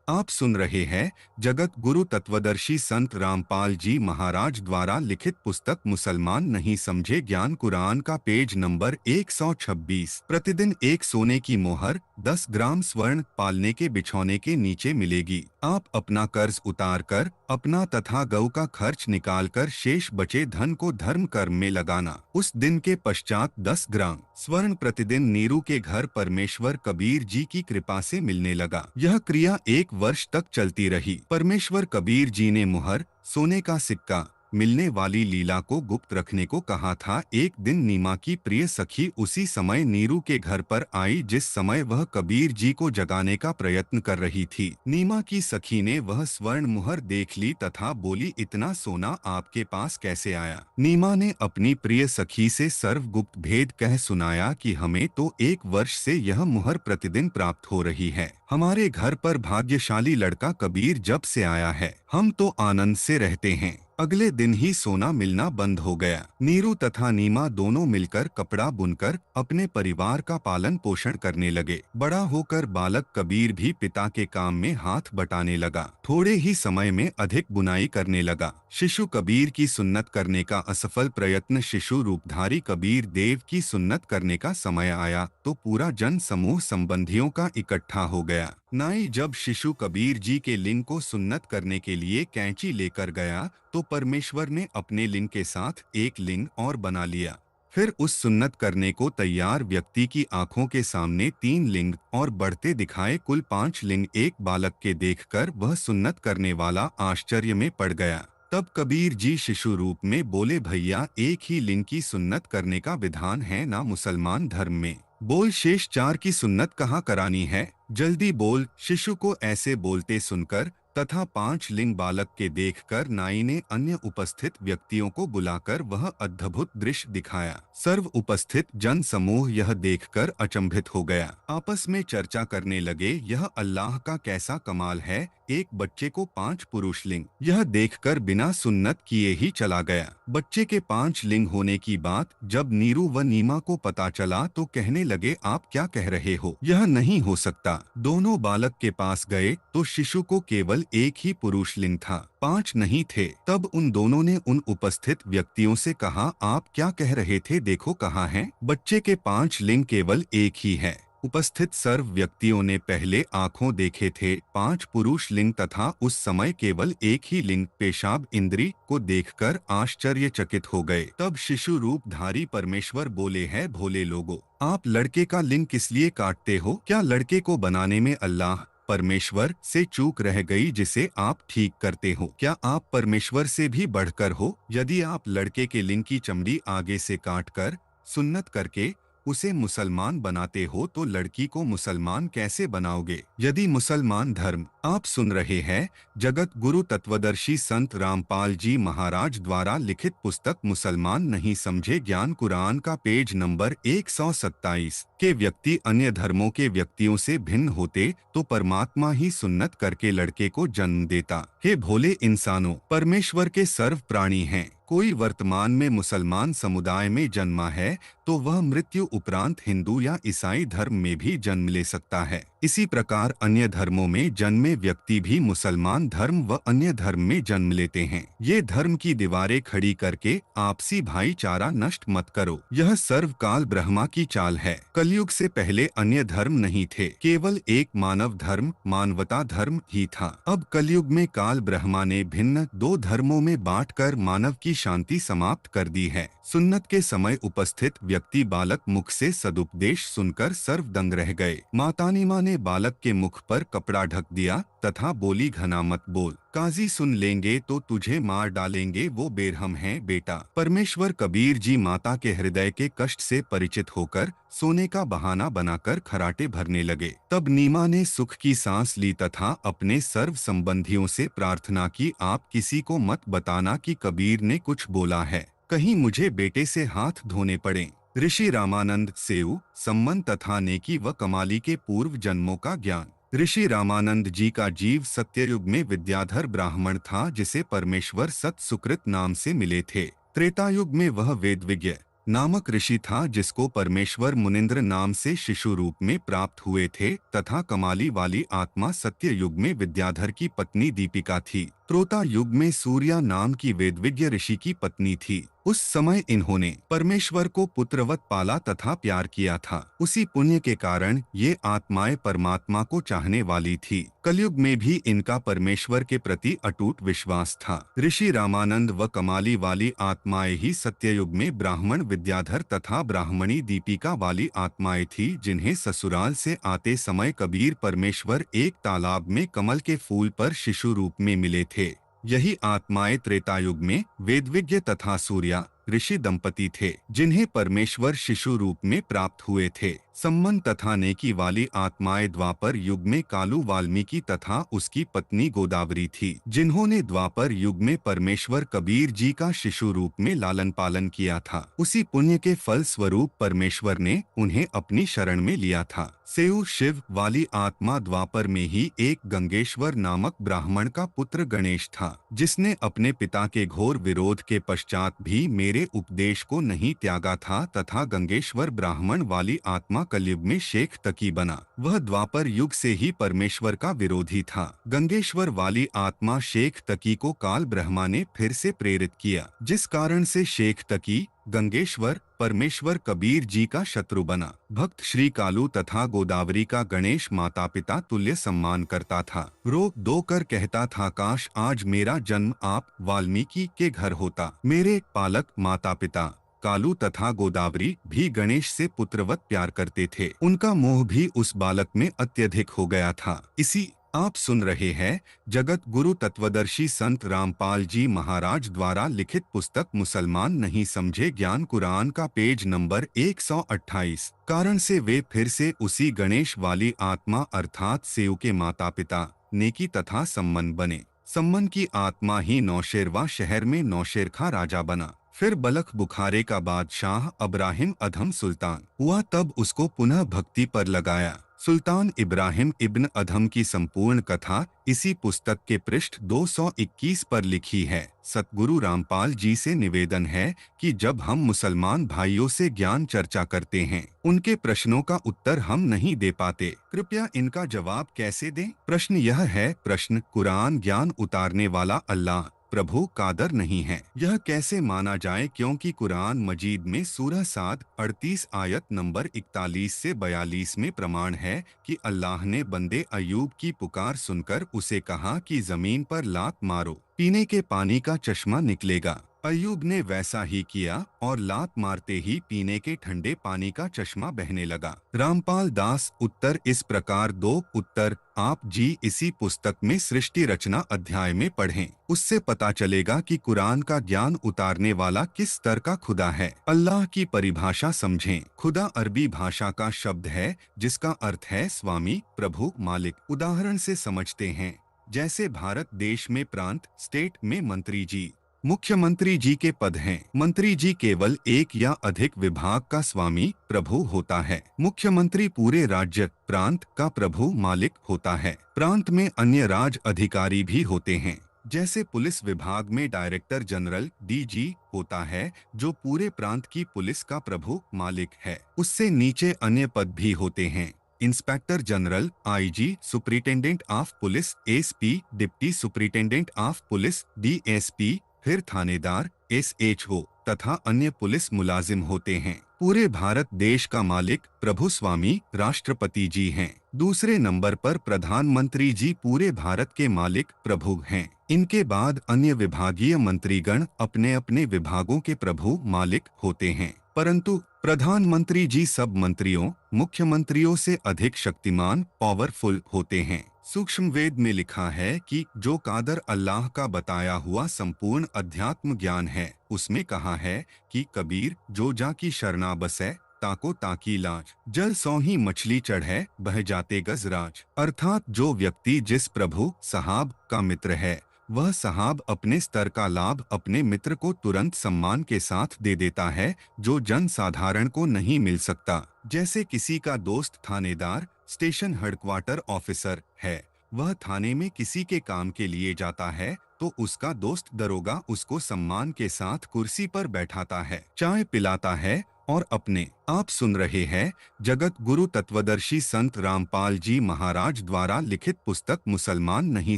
आप सुन रहे हैं जगत गुरु तत्वदर्शी संत रामपाल जी महाराज द्वारा लिखित पुस्तक मुसलमान नहीं समझे ज्ञान कुरान का पेज नंबर 126। प्रतिदिन एक सोने की मोहर 10 ग्राम स्वर्ण पालने के बिछौने के नीचे मिलेगी। आप अपना कर्ज उतार कर अपना तथा गौ का खर्च निकालकर शेष बचे धन को धर्म कर्म में लगाना। उस दिन के पश्चात 10 ग्राम स्वर्ण प्रतिदिन नीरू के घर परमेश्वर कबीर जी की कृपा से मिलने लगा। यह क्रिया 1 वर्ष तक चलती रही। परमेश्वर कबीर जी ने मुहर, सोने का सिक्का मिलने वाली लीला को गुप्त रखने को कहा था। एक दिन नीमा की प्रिय सखी उसी समय नीरू के घर पर आई जिस समय वह कबीर जी को जगाने का प्रयत्न कर रही थी। नीमा की सखी ने वह स्वर्ण मुहर देख ली तथा बोली, इतना सोना आपके पास कैसे आया? नीमा ने अपनी प्रिय सखी से सर्वगुप्त भेद कह सुनाया कि हमें तो 1 वर्ष से यह मुहर प्रतिदिन प्राप्त हो रही है। हमारे घर पर भाग्यशाली लड़का कबीर जब से आया है, हम तो आनंद से रहते हैं। अगले दिन ही सोना मिलना बंद हो गया। नीरू तथा नीमा दोनों मिलकर कपड़ा बुनकर अपने परिवार का पालन पोषण करने लगे। बड़ा होकर बालक कबीर भी पिता के काम में हाथ बटाने लगा। थोड़े ही समय में अधिक बुनाई करने लगा। शिशु कबीर की सुन्नत करने का असफल प्रयत्न। शिशु रूपधारी कबीर देव की सुन्नत करने का समय आया तो पूरा जन समूह संबंधियों का इकट्ठा हो गया। नाई जब शिशु कबीर जी के लिंग को सुन्नत करने के लिए कैंची लेकर गया तो परमेश्वर ने अपने लिंग के साथ एक लिंग और बना लिया। फिर उस सुन्नत करने को तैयार व्यक्ति की आंखों के सामने 3 लिंग और बढ़ते दिखाए कुल 5 लिंग एक बालक के देखकर वह सुन्नत करने वाला आश्चर्य में पड़ गया। तब कबीर जी शिशु रूप में बोले, भैया एक ही लिंग की सुन्नत करने का विधान है ना मुसलमान धर्म में? बोल, शेष 4 की सुन्नत कहाँ करानी है? जल्दी बोल। शिशु को ऐसे बोलते सुनकर तथा 5 लिंग बालक के देखकर नाई ने अन्य उपस्थित व्यक्तियों को बुलाकर वह अद्भुत दृश्य दिखाया। सर्व उपस्थित जन समूह यह देखकर अचंभित हो गया। आपस में चर्चा करने लगे, यह अल्लाह का कैसा कमाल है, एक बच्चे को 5 पुरुष लिंग। यह देखकर बिना सुन्नत किए ही चला गया। बच्चे के 5 लिंग होने की बात जब नीरू व नीमा को पता चला तो कहने लगे, आप क्या कह रहे हो, यह नहीं हो सकता। दोनों बालक के पास गए तो शिशु को केवल एक ही पुरुष लिंग था, 5 नहीं थे। तब उन दोनों ने उन उपस्थित व्यक्तियों से कहा, आप क्या कह रहे थे, देखो कहाँ है, बच्चे के 5 लिंग केवल एक ही है। उपस्थित सर्व व्यक्तियों ने पहले आंखों देखे थे 5 पुरुष लिंग तथा उस समय केवल एक ही लिंग पेशाब इंद्री को देखकर आश्चर्यचकित हो गए। तब शिशु रूपधारी परमेश्वर बोले, है भोले लोगों, आप लड़के का लिंग किस लिए काटते हो? क्या लड़के को बनाने में अल्लाह परमेश्वर से चूक रह गई जिसे आप ठीक करते हो? क्या आप परमेश्वर से भी बढ़कर हो? यदि आप लड़के के लिंग की चमड़ी आगे से काटकर सुन्नत करके उसे मुसलमान बनाते हो तो लड़की को मुसलमान कैसे बनाओगे? यदि मुसलमान धर्म आप सुन रहे हैं, जगत गुरु तत्वदर्शी संत रामपाल जी महाराज द्वारा लिखित पुस्तक मुसलमान नहीं समझे ज्ञान कुरान का पेज नंबर 127 के व्यक्ति अन्य धर्मों के व्यक्तियों से भिन्न होते तो परमात्मा ही सुन्नत करके लड़के को जन्म देता। हे भोले इंसानों, परमेश्वर के सर्व प्राणी हैं। कोई वर्तमान में मुसलमान समुदाय में जन्मा है तो वह मृत्यु उपरांत हिंदू या ईसाई धर्म में भी जन्म ले सकता है। इसी प्रकार अन्य धर्मों में जन्मे व्यक्ति भी मुसलमान धर्म व अन्य धर्म में जन्म लेते हैं। ये धर्म की दीवारें खड़ी करके आपसी भाईचारा नष्ट मत करो, यह सर्वकाल ब्रह्मा की चाल है। कलयुग से पहले अन्य धर्म नहीं थे, केवल एक मानव धर्म मानवता धर्म ही था। अब कलयुग में काल ब्रह्मा ने भिन्न 2 धर्मों में बांटकर मानव की शांति समाप्त कर दी है। सुन्नत के समय उपस्थित व्यक्ति बालक मुख से सदुपदेश सुनकर सर्वदंग रह गए। माता नीमा ने बालक के मुख पर कपड़ा ढक दिया तथा बोली, घना मत बोल, काजी सुन लेंगे तो तुझे मार डालेंगे, वो बेरहम है बेटा। परमेश्वर कबीर जी माता के हृदय के कष्ट से परिचित होकर सोने का बहाना बनाकर खराटे भरने लगे। तब नीमा ने सुख की सांस ली तथा अपने सर्व संबंधियों से प्रार्थना की, आप किसी को मत बताना कि कबीर ने कुछ बोला है, कहीं मुझे बेटे से हाथ धोने पड़े। ऋषि रामानंद सेऊ सम्मन तथा नेकी व कमाली के पूर्व जन्मों का ज्ञान। ऋषि रामानंद जी का जीव सत्ययुग में विद्याधर ब्राह्मण था जिसे परमेश्वर सत सुकृत नाम से मिले थे। त्रेतायुग में वह वेदविज्ञ नामक ऋषि था जिसको परमेश्वर मुनिंद्र नाम से शिशु रूप में प्राप्त हुए थे तथा कमाली वाली आत्मा सत्य युग में विद्याधर की पत्नी दीपिका थी। त्रेता युग में सूर्या नाम की वेदविज्ञ ऋषि की पत्नी थी। उस समय इन्होंने परमेश्वर को पुत्रवत पाला तथा प्यार किया था। उसी पुण्य के कारण ये आत्माएं परमात्मा को चाहने वाली थी। कलयुग में भी इनका परमेश्वर के प्रति अटूट विश्वास था। ऋषि रामानंद व कमाली वाली आत्माएं ही सत्ययुग में ब्राह्मण विद्याधर तथा ब्राह्मणी दीपिका वाली आत्माएं थी जिन्हें ससुराल से आते समय कबीर परमेश्वर एक तालाब में कमल के फूल पर शिशु रूप में मिले थे। यही आत्माएं त्रेतायुग में वेदविज्ञ तथा सूर्या ऋषि दंपति थे, जिन्हें परमेश्वर शिशु रूप में प्राप्त हुए थे। सम्मन तथा नेकी वाली आत्माएं द्वापर युग में कालू वाल्मीकि तथा उसकी पत्नी गोदावरी थी, जिन्होंने द्वापर युग में परमेश्वर कबीर जी का शिशु रूप में लालन पालन किया था। उसी पुण्य के फल स्वरूप परमेश्वर ने उन्हें अपनी शरण में लिया था। सेऊ शिव वाली आत्मा द्वापर में ही एक गंगेश्वर नामक ब्राह्मण का पुत्र गणेश था, जिसने अपने पिता के घोर विरोध के पश्चात भी मेरे उपदेश को नहीं त्यागा था तथा गंगेश्वर ब्राह्मण वाली आत्मा कलयुग में शेख तकी बना। वह द्वापर युग से ही परमेश्वर का विरोधी था। गंगेश्वर वाली आत्मा शेख तकी को काल ब्रह्मा ने फिर से प्रेरित किया, जिस कारण से शेख तकी गंगेश्वर परमेश्वर कबीर जी का शत्रु बना। भक्त श्री कालू तथा गोदावरी का गणेश माता पिता तुल्य सम्मान करता था। रो दो कर कहता था, काश आज मेरा जन्म आप वाल्मीकि के घर होता। मेरे पालक माता पिता कालू तथा गोदावरी भी गणेश से पुत्रवत प्यार करते थे। उनका मोह भी उस बालक में अत्यधिक हो गया था। इसी आप सुन रहे हैं जगत गुरु तत्वदर्शी संत रामपाल जी महाराज द्वारा लिखित पुस्तक मुसलमान नहीं समझे ज्ञान कुरान का पेज नंबर 128। कारण से वे फिर से उसी गणेश वाली आत्मा अर्थात सेऊ के माता पिता नेकी तथा सम्मन बने। सम्मन की आत्मा ही नौशेरवा शहर में नौशेरखा राजा बना। फिर बलख बुखारे का बादशाह अब्राहिम अधम सुल्तान हुआ, तब उसको पुनः भक्ति पर लगाया। सुल्तान इब्राहिम इब्न अधम की संपूर्ण कथा इसी पुस्तक के पृष्ठ 221 पर लिखी है। सतगुरु रामपाल जी से निवेदन है कि जब हम मुसलमान भाइयों से ज्ञान चर्चा करते हैं, उनके प्रश्नों का उत्तर हम नहीं दे पाते, कृपया इनका जवाब कैसे दें? प्रश्न यह है, प्रश्न कुरान ज्ञान उतारने वाला अल्लाह प्रभु कादर नहीं है, यह कैसे माना जाए? क्योंकि कुरान मजीद में सूरह साद 38 आयत नंबर 41 से 42 में प्रमाण है कि अल्लाह ने बंदे अयूब की पुकार सुनकर उसे कहा कि जमीन पर लात मारो, पीने के पानी का चश्मा निकलेगा। अयूब ने वैसा ही किया और लात मारते ही पीने के ठंडे पानी का चश्मा बहने लगा। रामपाल दास उत्तर इस प्रकार दो उत्तर आप जी इसी पुस्तक में सृष्टि रचना अध्याय में पढ़ें, उससे पता चलेगा कि कुरान का ज्ञान उतारने वाला किस स्तर का खुदा है। अल्लाह की परिभाषा समझें। खुदा अरबी भाषा का शब्द है जिसका अर्थ है स्वामी, प्रभु, मालिक। उदाहरण से समझते हैं, जैसे भारत देश में प्रांत स्टेट में मंत्री जी, मुख्यमंत्री जी के पद हैं। मंत्री जी केवल एक या अधिक विभाग का स्वामी प्रभु होता है। मुख्यमंत्री पूरे राज्य प्रांत का प्रभु मालिक होता है। प्रांत में अन्य राज अधिकारी भी होते हैं, जैसे पुलिस विभाग में डायरेक्टर जनरल डीजी होता है, जो पूरे प्रांत की पुलिस का प्रभु मालिक है। उससे नीचे अन्य पद भी होते हैं, inspector general, IG, superintendent of police, SP, deputy superintendent of police, DSP, फिर थानेदार, एसएचओ तथा अन्य पुलिस मुलाजिम होते हैं। पूरे भारत देश का मालिक प्रभु स्वामी राष्ट्रपति जी हैं। दूसरे नंबर पर प्रधानमंत्री जी पूरे भारत के मालिक प्रभु हैं। इनके बाद अन्य विभागीय मंत्रीगण अपने अपने विभागों के प्रभु मालिक होते हैं, परंतु प्रधानमंत्री जी सब मंत्रियों मुख्यमंत्रियों से अधिक शक्तिमान पावरफुल होते हैं। सूक्ष्म वेद में लिखा है कि जो कादर अल्लाह का बताया हुआ संपूर्ण अध्यात्म ज्ञान है, उसमें कहा है कि कबीर जो जा की शरणा बसै ताको ताकी लाज, जल सौ ही मछली चढ़े बह जाते गजराज। अर्थात जो व्यक्ति जिस प्रभु साहब का मित्र है, वह साहब अपने स्तर का लाभ अपने मित्र को तुरंत सम्मान के साथ दे देता है, जो जन साधारण को नहीं मिल सकता। जैसे किसी का दोस्त थानेदार स्टेशन हेडक्वार्टर ऑफिसर है, वह थाने में किसी के काम के लिए जाता है तो उसका दोस्त दरोगा उसको सम्मान के साथ कुर्सी पर बैठाता है, चाय पिलाता है और अपने आप सुन रहे हैं जगत गुरु तत्वदर्शी संत रामपाल जी महाराज द्वारा लिखित पुस्तक मुसलमान नहीं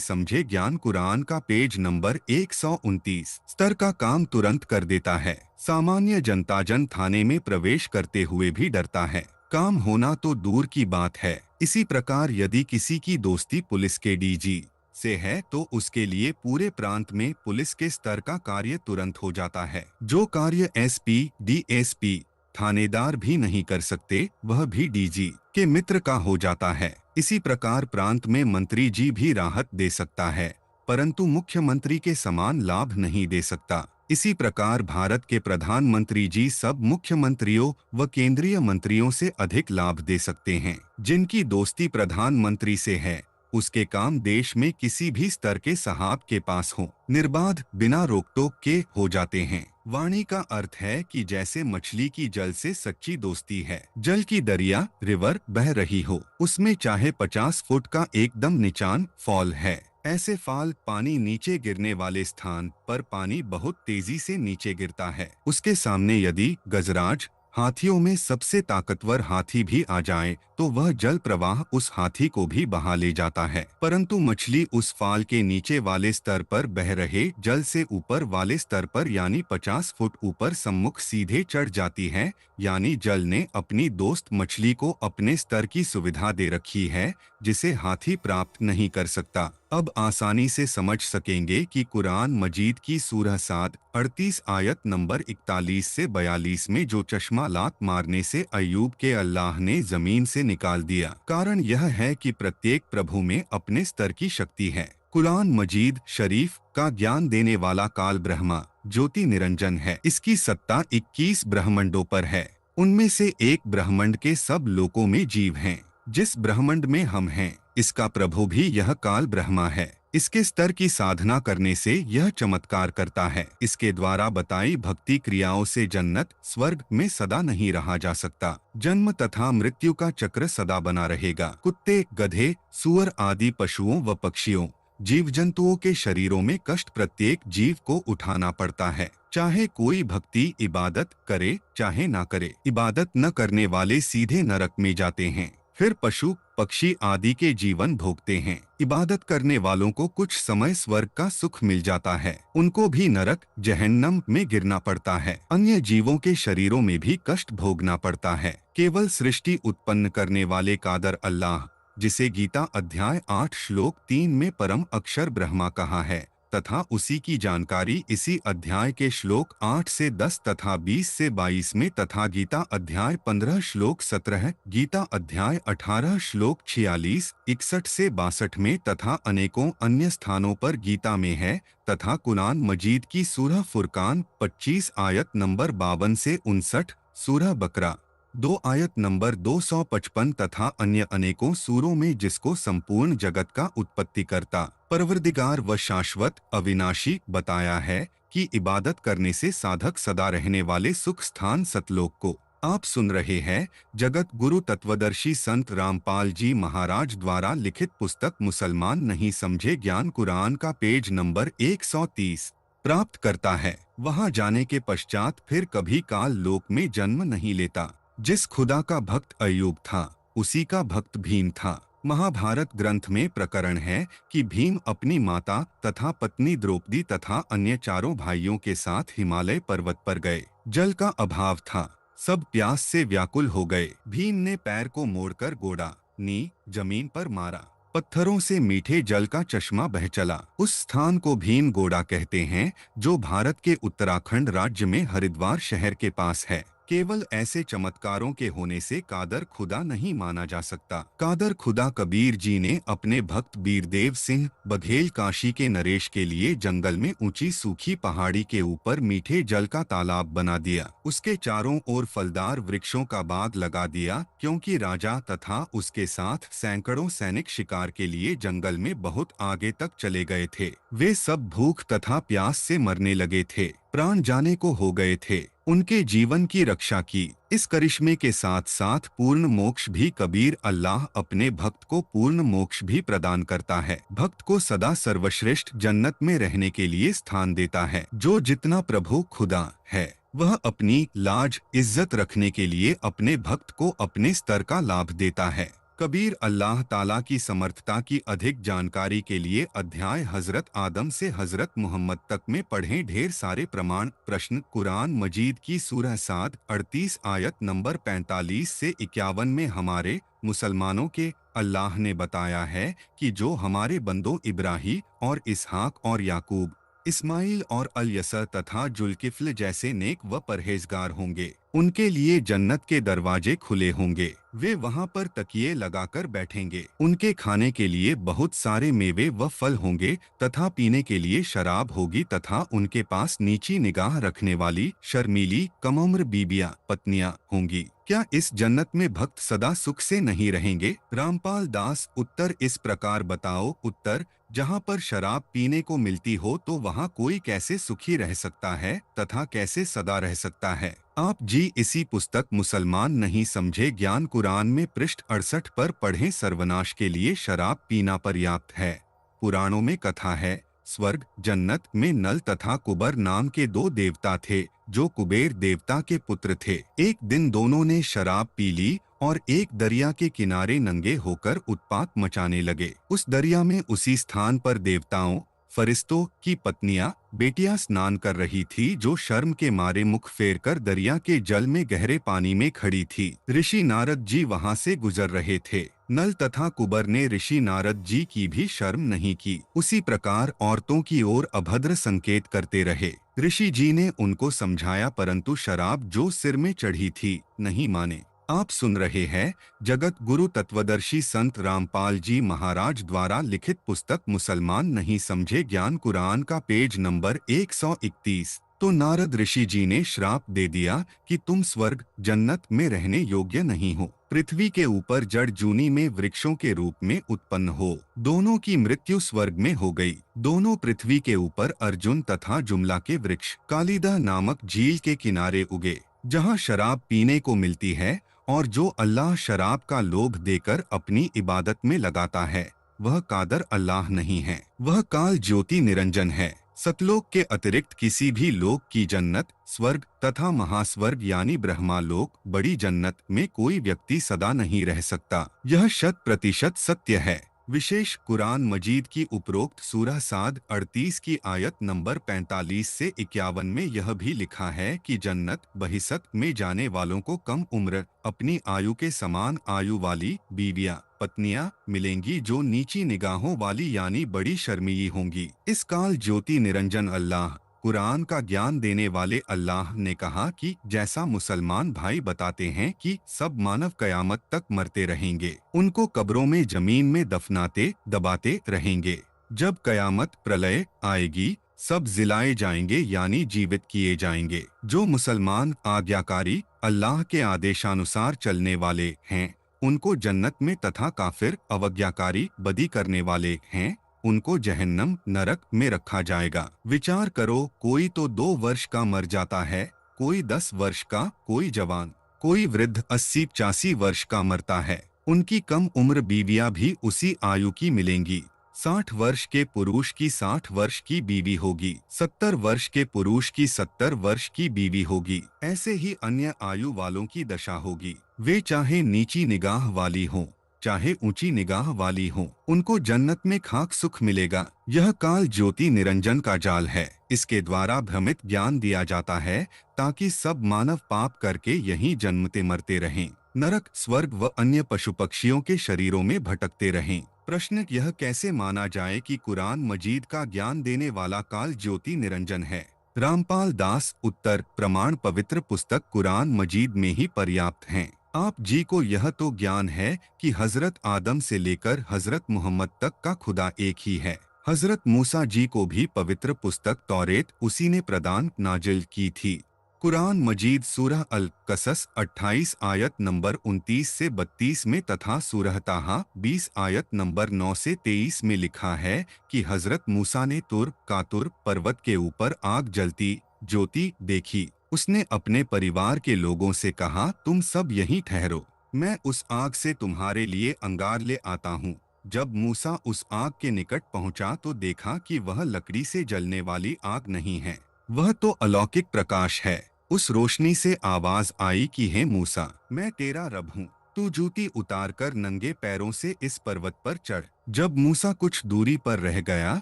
समझे ज्ञान कुरान का पेज नंबर 129 स्तर का काम तुरंत कर देता है। सामान्य जनता जन थाने में प्रवेश करते हुए भी डरता है, काम होना तो दूर की बात है। इसी प्रकार यदि किसी की दोस्ती पुलिस के डीजी से है तो उसके लिए पूरे प्रांत में पुलिस के स्तर का कार्य तुरंत हो जाता है। जो कार्य एसपी, डीएसपी, थानेदार भी नहीं कर सकते, वह भी डीजी के मित्र का हो जाता है। इसी प्रकार प्रांत में मंत्री जी भी राहत दे सकता है परंतु मुख्यमंत्री के समान लाभ नहीं दे सकता। इसी प्रकार भारत के प्रधानमंत्री जी सब मुख्यमंत्रियों व केंद्रीय मंत्रियों से अधिक लाभ दे सकते हैं। जिनकी दोस्ती प्रधानमंत्री से है, उसके काम देश में किसी भी स्तर के साहब के पास हो, निर्बाध बिना रोक टोक के हो जाते हैं। वाणी का अर्थ है कि जैसे मछली की जल से सच्ची दोस्ती है। जल की दरिया रिवर बह रही हो, उसमें चाहे 50 फुट का एकदम निचान फॉल है, ऐसे फाल पानी नीचे गिरने वाले स्थान पर पानी बहुत तेजी से नीचे गिरता है। उसके सामने यदि गजराज हाथियों में सबसे ताकतवर हाथी भी आ जाए तो वह जल प्रवाह उस हाथी को भी बहा ले जाता है। परंतु मछली उस फाल के नीचे वाले स्तर पर बह रहे जल से ऊपर वाले स्तर पर यानी 50 फुट ऊपर सम्मुख सीधे चढ़ जाती है। यानी जल ने अपनी दोस्त मछली को अपने स्तर की सुविधा दे रखी है, जिसे हाथी प्राप्त नहीं कर सकता। अब आसानी से समझ सकेंगे कि कुरान मजीद की सूरह साद 38 आयत नंबर 41 से 42 में जो चश्मा लात मारने से अय्यूब के अल्लाह ने जमीन से निकाल दिया, कारण यह है कि प्रत्येक प्रभु में अपने स्तर की शक्ति है। कुरान मजीद शरीफ का ज्ञान देने वाला काल ब्रह्मा ज्योति निरंजन है। इसकी सत्ता 21 ब्रह्मंडों पर है। उनमें से एक ब्रह्मंड के सब लोकों में जीव हैं। जिस ब्रह्मंड में हम हैं, इसका प्रभु भी यह काल ब्रह्मा है। इसके स्तर की साधना करने से यह चमत्कार करता है। इसके द्वारा बताई भक्ति क्रियाओं से जन्नत स्वर्ग में सदा नहीं रहा जा सकता। जन्म तथा मृत्यु का चक्र सदा बना रहेगा। कुत्ते, गधे, सुअर आदि पशुओं व पक्षियों, जीव जंतुओं के शरीरों में कष्ट प्रत्येक जीव को उठाना पड़ता है। चाहे कोई भक्ति इबादत करे चाहे ना करे, इबादत न करने वाले सीधे नरक में जाते हैं। फिर पशु पक्षी आदि के जीवन भोगते हैं। इबादत करने वालों को कुछ समय स्वर्ग का सुख मिल जाता है, उनको भी नरक जहन्नम में गिरना पड़ता है। अन्य जीवों के शरीरों में भी कष्ट भोगना पड़ता है। केवल सृष्टि उत्पन्न करने वाले कादर अल्लाह, जिसे गीता अध्याय 8 श्लोक 3 में परम अक्षर ब्रह्मा कहा है, तथा उसी की जानकारी इसी अध्याय के श्लोक 8 से 10 तथा 20 से 22 में तथा गीता अध्याय 15 श्लोक 17, गीता अध्याय 18 श्लोक 46, 61 से 62 में तथा अनेकों अन्य स्थानों पर गीता में है, तथा कुरान मजीद की सूरह फुरकान 25 आयत नंबर 52 से 59, सूरह बकरा 2 आयत नंबर 255 तथा अन्य अनेकों सूरों में जिसको संपूर्ण जगत का उत्पत्तिकर्ता परवरदिगार व शाश्वत अविनाशी बताया है कि इबादत करने से साधक सदा रहने वाले सुख स्थान सतलोक को आप सुन रहे हैं। जगत गुरु तत्वदर्शी संत रामपाल जी महाराज द्वारा लिखित पुस्तक मुसलमान नहीं समझे ज्ञान कुरान का पेज नंबर 130 प्राप्त करता है। वहां जाने के पश्चात फिर कभी काल लोक में जन्म नहीं लेता। जिस खुदा का भक्त अय्यूब था, उसी का भक्त भीम था। महाभारत ग्रंथ में प्रकरण है कि भीम अपनी माता तथा पत्नी द्रौपदी तथा अन्य चारों भाइयों के साथ हिमालय पर्वत पर गए। जल का अभाव था, सब प्यास से व्याकुल हो गए। भीम ने पैर को मोड़कर गोड़ा नी जमीन पर मारा, पत्थरों से मीठे जल का चश्मा बह चला। उस स्थान को भीम गोड़ा कहते हैं, जो भारत के उत्तराखंड राज्य में हरिद्वार शहर के पास है। केवल ऐसे चमत्कारों के होने से कादर खुदा नहीं माना जा सकता। कादर खुदा कबीर जी ने अपने भक्त बीरदेव सिंह बघेल काशी के नरेश के लिए जंगल में ऊंची सूखी पहाड़ी के ऊपर मीठे जल का तालाब बना दिया। उसके चारों ओर फलदार वृक्षों का बाग लगा दिया, क्योंकि राजा तथा उसके साथ सैकड़ों सैनिक शिकार के लिए जंगल में बहुत आगे तक चले गए थे। वे सब भूख तथा प्यास से मरने लगे थे, प्राण जाने को हो गए थे। उनके जीवन की रक्षा की। इस करिश्मे के साथ साथ पूर्ण मोक्ष भी कबीर अल्लाह अपने भक्त को पूर्ण मोक्ष भी प्रदान करता है। भक्त को सदा सर्वश्रेष्ठ जन्नत में रहने के लिए स्थान देता है। जो जितना प्रभु खुदा है, वह अपनी लाज इज्जत रखने के लिए अपने भक्त को अपने स्तर का लाभ देता है। कबीर अल्लाह ताला की समर्थता की अधिक जानकारी के लिए अध्याय हजरत आदम से हजरत मोहम्मद तक में पढ़ें। ढेर सारे प्रमाण प्रश्न कुरान मजीद की सूरह साद 38 आयत नंबर 45 से 51 में हमारे मुसलमानों के अल्लाह ने बताया है कि जो हमारे बंदों इब्राहीम और इसहाक और याकूब इस्माइल और अल-यसर तथा जुल्किफ्ल जैसे नेक व परहेजगार होंगे। उनके लिए जन्नत के दरवाजे खुले होंगे। वे वहां पर तकिए लगाकर बैठेंगे। उनके खाने के लिए बहुत सारे मेवे व फल होंगे तथा पीने के लिए शराब होगी तथा उनके पास नीची निगाह रखने वाली शर्मीली कम उम्र बीबियां पत्नियां होंगी। क्या इस जन्नत में भक्त सदा सुख से नहीं रहेंगे? रामपाल दास उत्तर इस प्रकार बताओ। उत्तर, जहाँ पर शराब पीने को मिलती हो तो वहाँ कोई कैसे सुखी रह सकता है तथा कैसे सदा रह सकता है? आप जी इसी पुस्तक मुसलमान नहीं समझे ज्ञान कुरान में पृष्ठ 68 पर पढ़ें। सर्वनाश के लिए शराब पीना पर्याप्त है। पुराणों में कथा है, स्वर्ग जन्नत में नल तथा कुबर नाम के दो देवता थे जो कुबेर देवता के पुत्र थे। एक दिन दोनों ने शराब पी ली और एक दरिया के किनारे नंगे होकर उत्पात मचाने लगे। उस दरिया में उसी स्थान पर देवताओं फरिश्तों की पत्नियां बेटियां स्नान कर रही थी जो शर्म के मारे मुख फेर कर दरिया के जल में गहरे पानी में खड़ी थी। ऋषि नारद जी वहां से गुजर रहे थे। नल तथा कुबर ने ऋषि नारद जी की भी शर्म नहीं की। उसी प्रकार औरतों की ओर अभद्र संकेत करते रहे। ऋषि जी ने उनको समझाया परंतु शराब जो सिर में चढ़ी थी नहीं माने। आप सुन रहे हैं जगत गुरु तत्वदर्शी संत रामपाल जी महाराज द्वारा लिखित पुस्तक मुसलमान नहीं समझे ज्ञान कुरान का पेज नंबर 131। तो नारद ऋषि जी ने श्राप दे दिया कि तुम स्वर्ग जन्नत में रहने योग्य नहीं हो। पृथ्वी के ऊपर जड़ जूनी में वृक्षों के रूप में उत्पन्न हो। दोनों की मृत्यु स्वर्ग में हो गई। दोनों पृथ्वी के ऊपर अर्जुन तथा जुमला के वृक्ष कालीदा नामक झील के किनारे उगे जहाँ शराब पीने को मिलती है और जो अल्लाह शराब का लोभ देकर अपनी इबादत में लगाता है वह कादर अल्लाह नहीं है, वह काल ज्योति निरंजन है। सतलोक के अतिरिक्त किसी भी लोक की जन्नत स्वर्ग तथा महास्वर्ग यानी ब्रह्मालोक बड़ी जन्नत में कोई व्यक्ति सदा नहीं रह सकता। यह 100% सत्य है। विशेष कुरान मजीद की उपरोक्त सूरह साद 38 की आयत नंबर 45 से 51 में यह भी लिखा है कि जन्नत बहिसत में जाने वालों को कम उम्र अपनी आयु के समान आयु वाली बीवियां पत्नियां मिलेंगी जो नीची निगाहों वाली यानी बड़ी शर्मीली होंगी। इस काल ज्योति निरंजन अल्लाह कुरान का ज्ञान देने वाले अल्लाह ने कहा कि जैसा मुसलमान भाई बताते हैं कि सब मानव कयामत तक मरते रहेंगे, उनको कब्रों में जमीन में दफनाते दबाते रहेंगे। जब कयामत प्रलय आएगी सब जिलाए जाएंगे यानी जीवित किए जाएंगे। जो मुसलमान आज्ञाकारी अल्लाह के आदेशानुसार चलने वाले हैं उनको जन्नत में तथा काफिर अवज्ञाकारी बदी करने वाले हैं उनको जहन्नम नरक में रखा जाएगा। विचार करो, कोई तो 2 वर्ष का मर जाता है, कोई 10 वर्ष का, कोई जवान, कोई वृद्ध 80-85 वर्ष का मरता है। उनकी कम उम्र बीवियां भी उसी आयु की मिलेंगी। 60 वर्ष के पुरुष की 60 वर्ष की बीवी होगी, 70 वर्ष के पुरुष की 70 वर्ष की बीवी होगी। ऐसे ही अन्य आयु वालों की दशा होगी। वे चाहे नीची निगाह वाली हों चाहे ऊंची निगाह वाली हो, उनको जन्नत में खाक सुख मिलेगा। यह काल ज्योति निरंजन का जाल है। इसके द्वारा भ्रमित ज्ञान दिया जाता है ताकि सब मानव पाप करके यहीं जन्मते मरते रहें, नरक स्वर्ग व अन्य पशु पक्षियों के शरीरों में भटकते रहें। प्रश्न, यह कैसे माना जाए कि कुरान मजीद का ज्ञान देने वाला काल ज्योति निरंजन है? रामपाल दास उत्तर, प्रमाण पवित्र पुस्तक कुरान मजीद में ही पर्याप्त हैं। आप जी को यह तो ज्ञान है कि हजरत आदम से लेकर हजरत मोहम्मद तक का खुदा एक ही है। हजरत मूसा जी को भी पवित्र पुस्तक तौरेत उसी ने प्रदान नाजिल की थी। कुरान मजीद सूरह अल कसस 28 आयत नंबर 29 से 32 में तथा सूरह ताहा 20 आयत नंबर 9 से 23 में लिखा है कि हजरत मूसा ने तुर कातुर पर्वत के ऊपर आग जलती ज्योति देखी। उसने अपने परिवार के लोगों से कहा, तुम सब यहीं ठहरो, मैं उस आग से तुम्हारे लिए अंगार ले आता हूँ। जब मूसा उस आग के निकट पहुँचा तो देखा कि वह लकड़ी से जलने वाली आग नहीं है, वह तो अलौकिक प्रकाश है। उस रोशनी से आवाज आई कि हे मूसा, मैं तेरा रब हूँ, तू जूती उतारकर नंगे पैरों से इस पर्वत पर चढ़। जब मूसा कुछ दूरी पर रह गया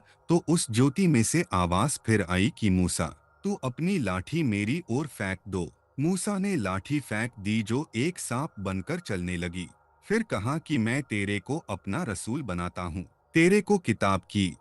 तो उस ज्योति में से आवाज फिर आई कि मूसा, तू अपनी लाठी मेरी ओर फेंक दो। मूसा ने लाठी फेंक दी जो एक सांप बनकर चलने लगी। फिर कहा कि मैं तेरे को अपना रसूल बनाता हूँ, तेरे को किताब की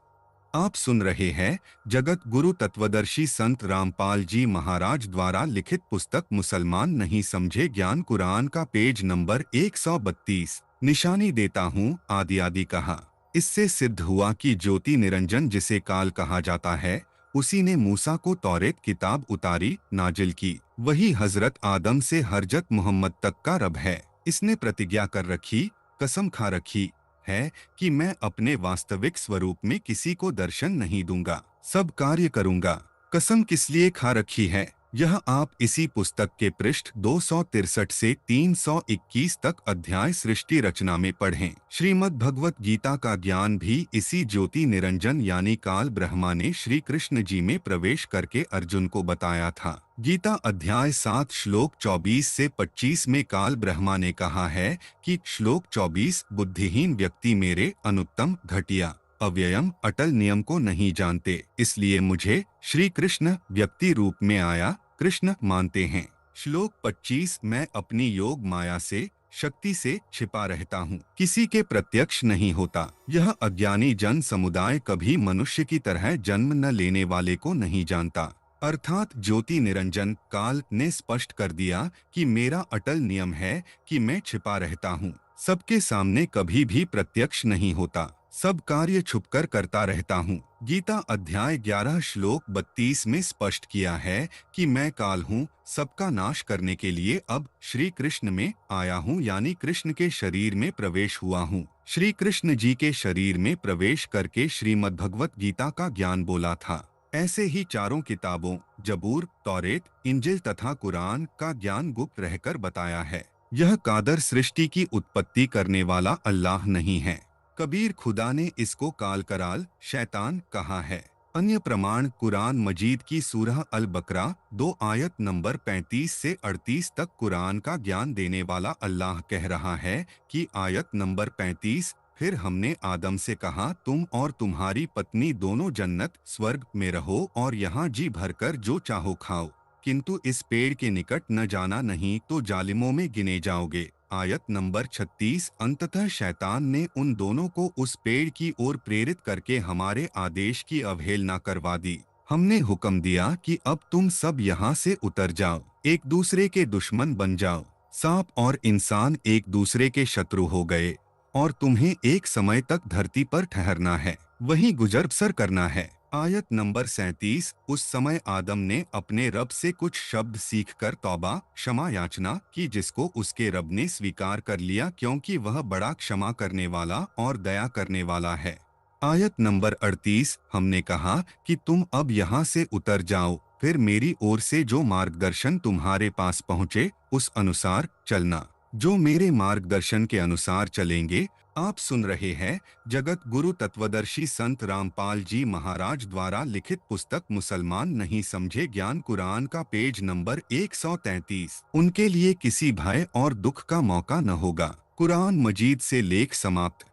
आप सुन रहे हैं जगत गुरु तत्वदर्शी संत रामपाल जी महाराज द्वारा लिखित पुस्तक मुसलमान नहीं समझे ज्ञान कुरान का पेज नंबर 132। निशानी देता हूँ आदि आदि कहा। इससे सिद्ध हुआ कि ज्योति निरंजन जिसे काल कहा जाता है उसी ने मूसा को तौरेत किताब उतारी नाजिल की। वही हजरत आदम से हरजत मोहम्मद तक का रब है। इसने प्रतिज्ञा कर रखी, कसम खा रखी है कि मैं अपने वास्तविक स्वरूप में किसी को दर्शन नहीं दूंगा, सब कार्य करूंगा। कसम किस लिए खा रखी है यह आप इसी पुस्तक के पृष्ठ 263 से 321 तक अध्याय सृष्टि रचना में पढ़ें। श्रीमद् भगवत गीता का ज्ञान भी इसी ज्योति निरंजन यानी काल ब्रह्मा ने श्री कृष्ण जी में प्रवेश करके अर्जुन को बताया था। गीता अध्याय 7 श्लोक 24 से 25 में काल ब्रह्मा ने कहा है कि श्लोक 24 बुद्धिहीन व्यक्ति मेरे अनुत्तम घटिया अव्ययम अटल नियम को नहीं जानते, इसलिए मुझे श्री कृष्ण व्यक्ति रूप में आया कृष्ण मानते हैं। श्लोक 25 मैं अपनी योग माया से शक्ति से छिपा रहता हूँ, किसी के प्रत्यक्ष नहीं होता। यह अज्ञानी जन समुदाय कभी मनुष्य की तरह जन्म न लेने वाले को नहीं जानता। अर्थात ज्योति निरंजन काल ने स्पष्ट कर दिया कि मेरा अटल नियम है कि मैं छिपा रहता हूँ, सबके सामने कभी भी प्रत्यक्ष नहीं होता, सब कार्य छुपकर करता रहता हूँ। गीता अध्याय 11 श्लोक 32 में स्पष्ट किया है कि मैं काल हूँ, सबका नाश करने के लिए अब श्री कृष्ण में आया हूँ यानी कृष्ण के शरीर में प्रवेश हुआ हूँ। श्री कृष्ण जी के शरीर में प्रवेश करके श्रीमद् भगवत गीता का ज्ञान बोला था। ऐसे ही चारों किताबों जबूर, तौरेत, इंजिल तथा कुरान का ज्ञान गुप्त रहकर बताया है। यह कादर सृष्टि की उत्पत्ति करने वाला अल्लाह नहीं है। कबीर खुदा ने इसको काल कराल शैतान कहा है। अन्य प्रमाण कुरान मजीद की सूरह अल बकरा 2 आयत नंबर 35 से 38 तक कुरान का ज्ञान देने वाला अल्लाह कह रहा है कि आयत नंबर 35 फिर हमने आदम से कहा तुम और तुम्हारी पत्नी दोनों जन्नत स्वर्ग में रहो और यहाँ जी भरकर जो चाहो खाओ, किंतु इस पेड़ के निकट न जाना नहीं तो जालिमों में गिने जाओगे। आयत नंबर 36 अंततः शैतान ने उन दोनों को उस पेड़ की ओर प्रेरित करके हमारे आदेश की अवहेलना करवा दी। हमने हुक्म दिया कि अब तुम सब यहाँ से उतर जाओ, एक दूसरे के दुश्मन बन जाओ। सांप और इंसान एक दूसरे के शत्रु हो गए और तुम्हें एक समय तक धरती पर ठहरना है, वहीं गुजर बसर करना है। आयत नंबर 37 उस समय आदम ने अपने रब से कुछ शब्द सीखकर तौबा क्षमा याचना की जिसको उसके रब ने स्वीकार कर लिया क्योंकि वह बड़ा क्षमा करने वाला और दया करने वाला है। आयत नंबर 38 हमने कहा कि तुम अब यहाँ से उतर जाओ, फिर मेरी ओर से जो मार्गदर्शन तुम्हारे पास पहुँचे उस अनुसार चलना। जो मेरे मार्गदर्शन के अनुसार चलेंगे। आप सुन रहे हैं जगत गुरु तत्वदर्शी संत रामपाल जी महाराज द्वारा लिखित पुस्तक मुसलमान नहीं समझे ज्ञान कुरान का पेज नंबर 133। उनके लिए किसी भय और दुख का मौका न होगा। कुरान मजीद से लेख समाप्त।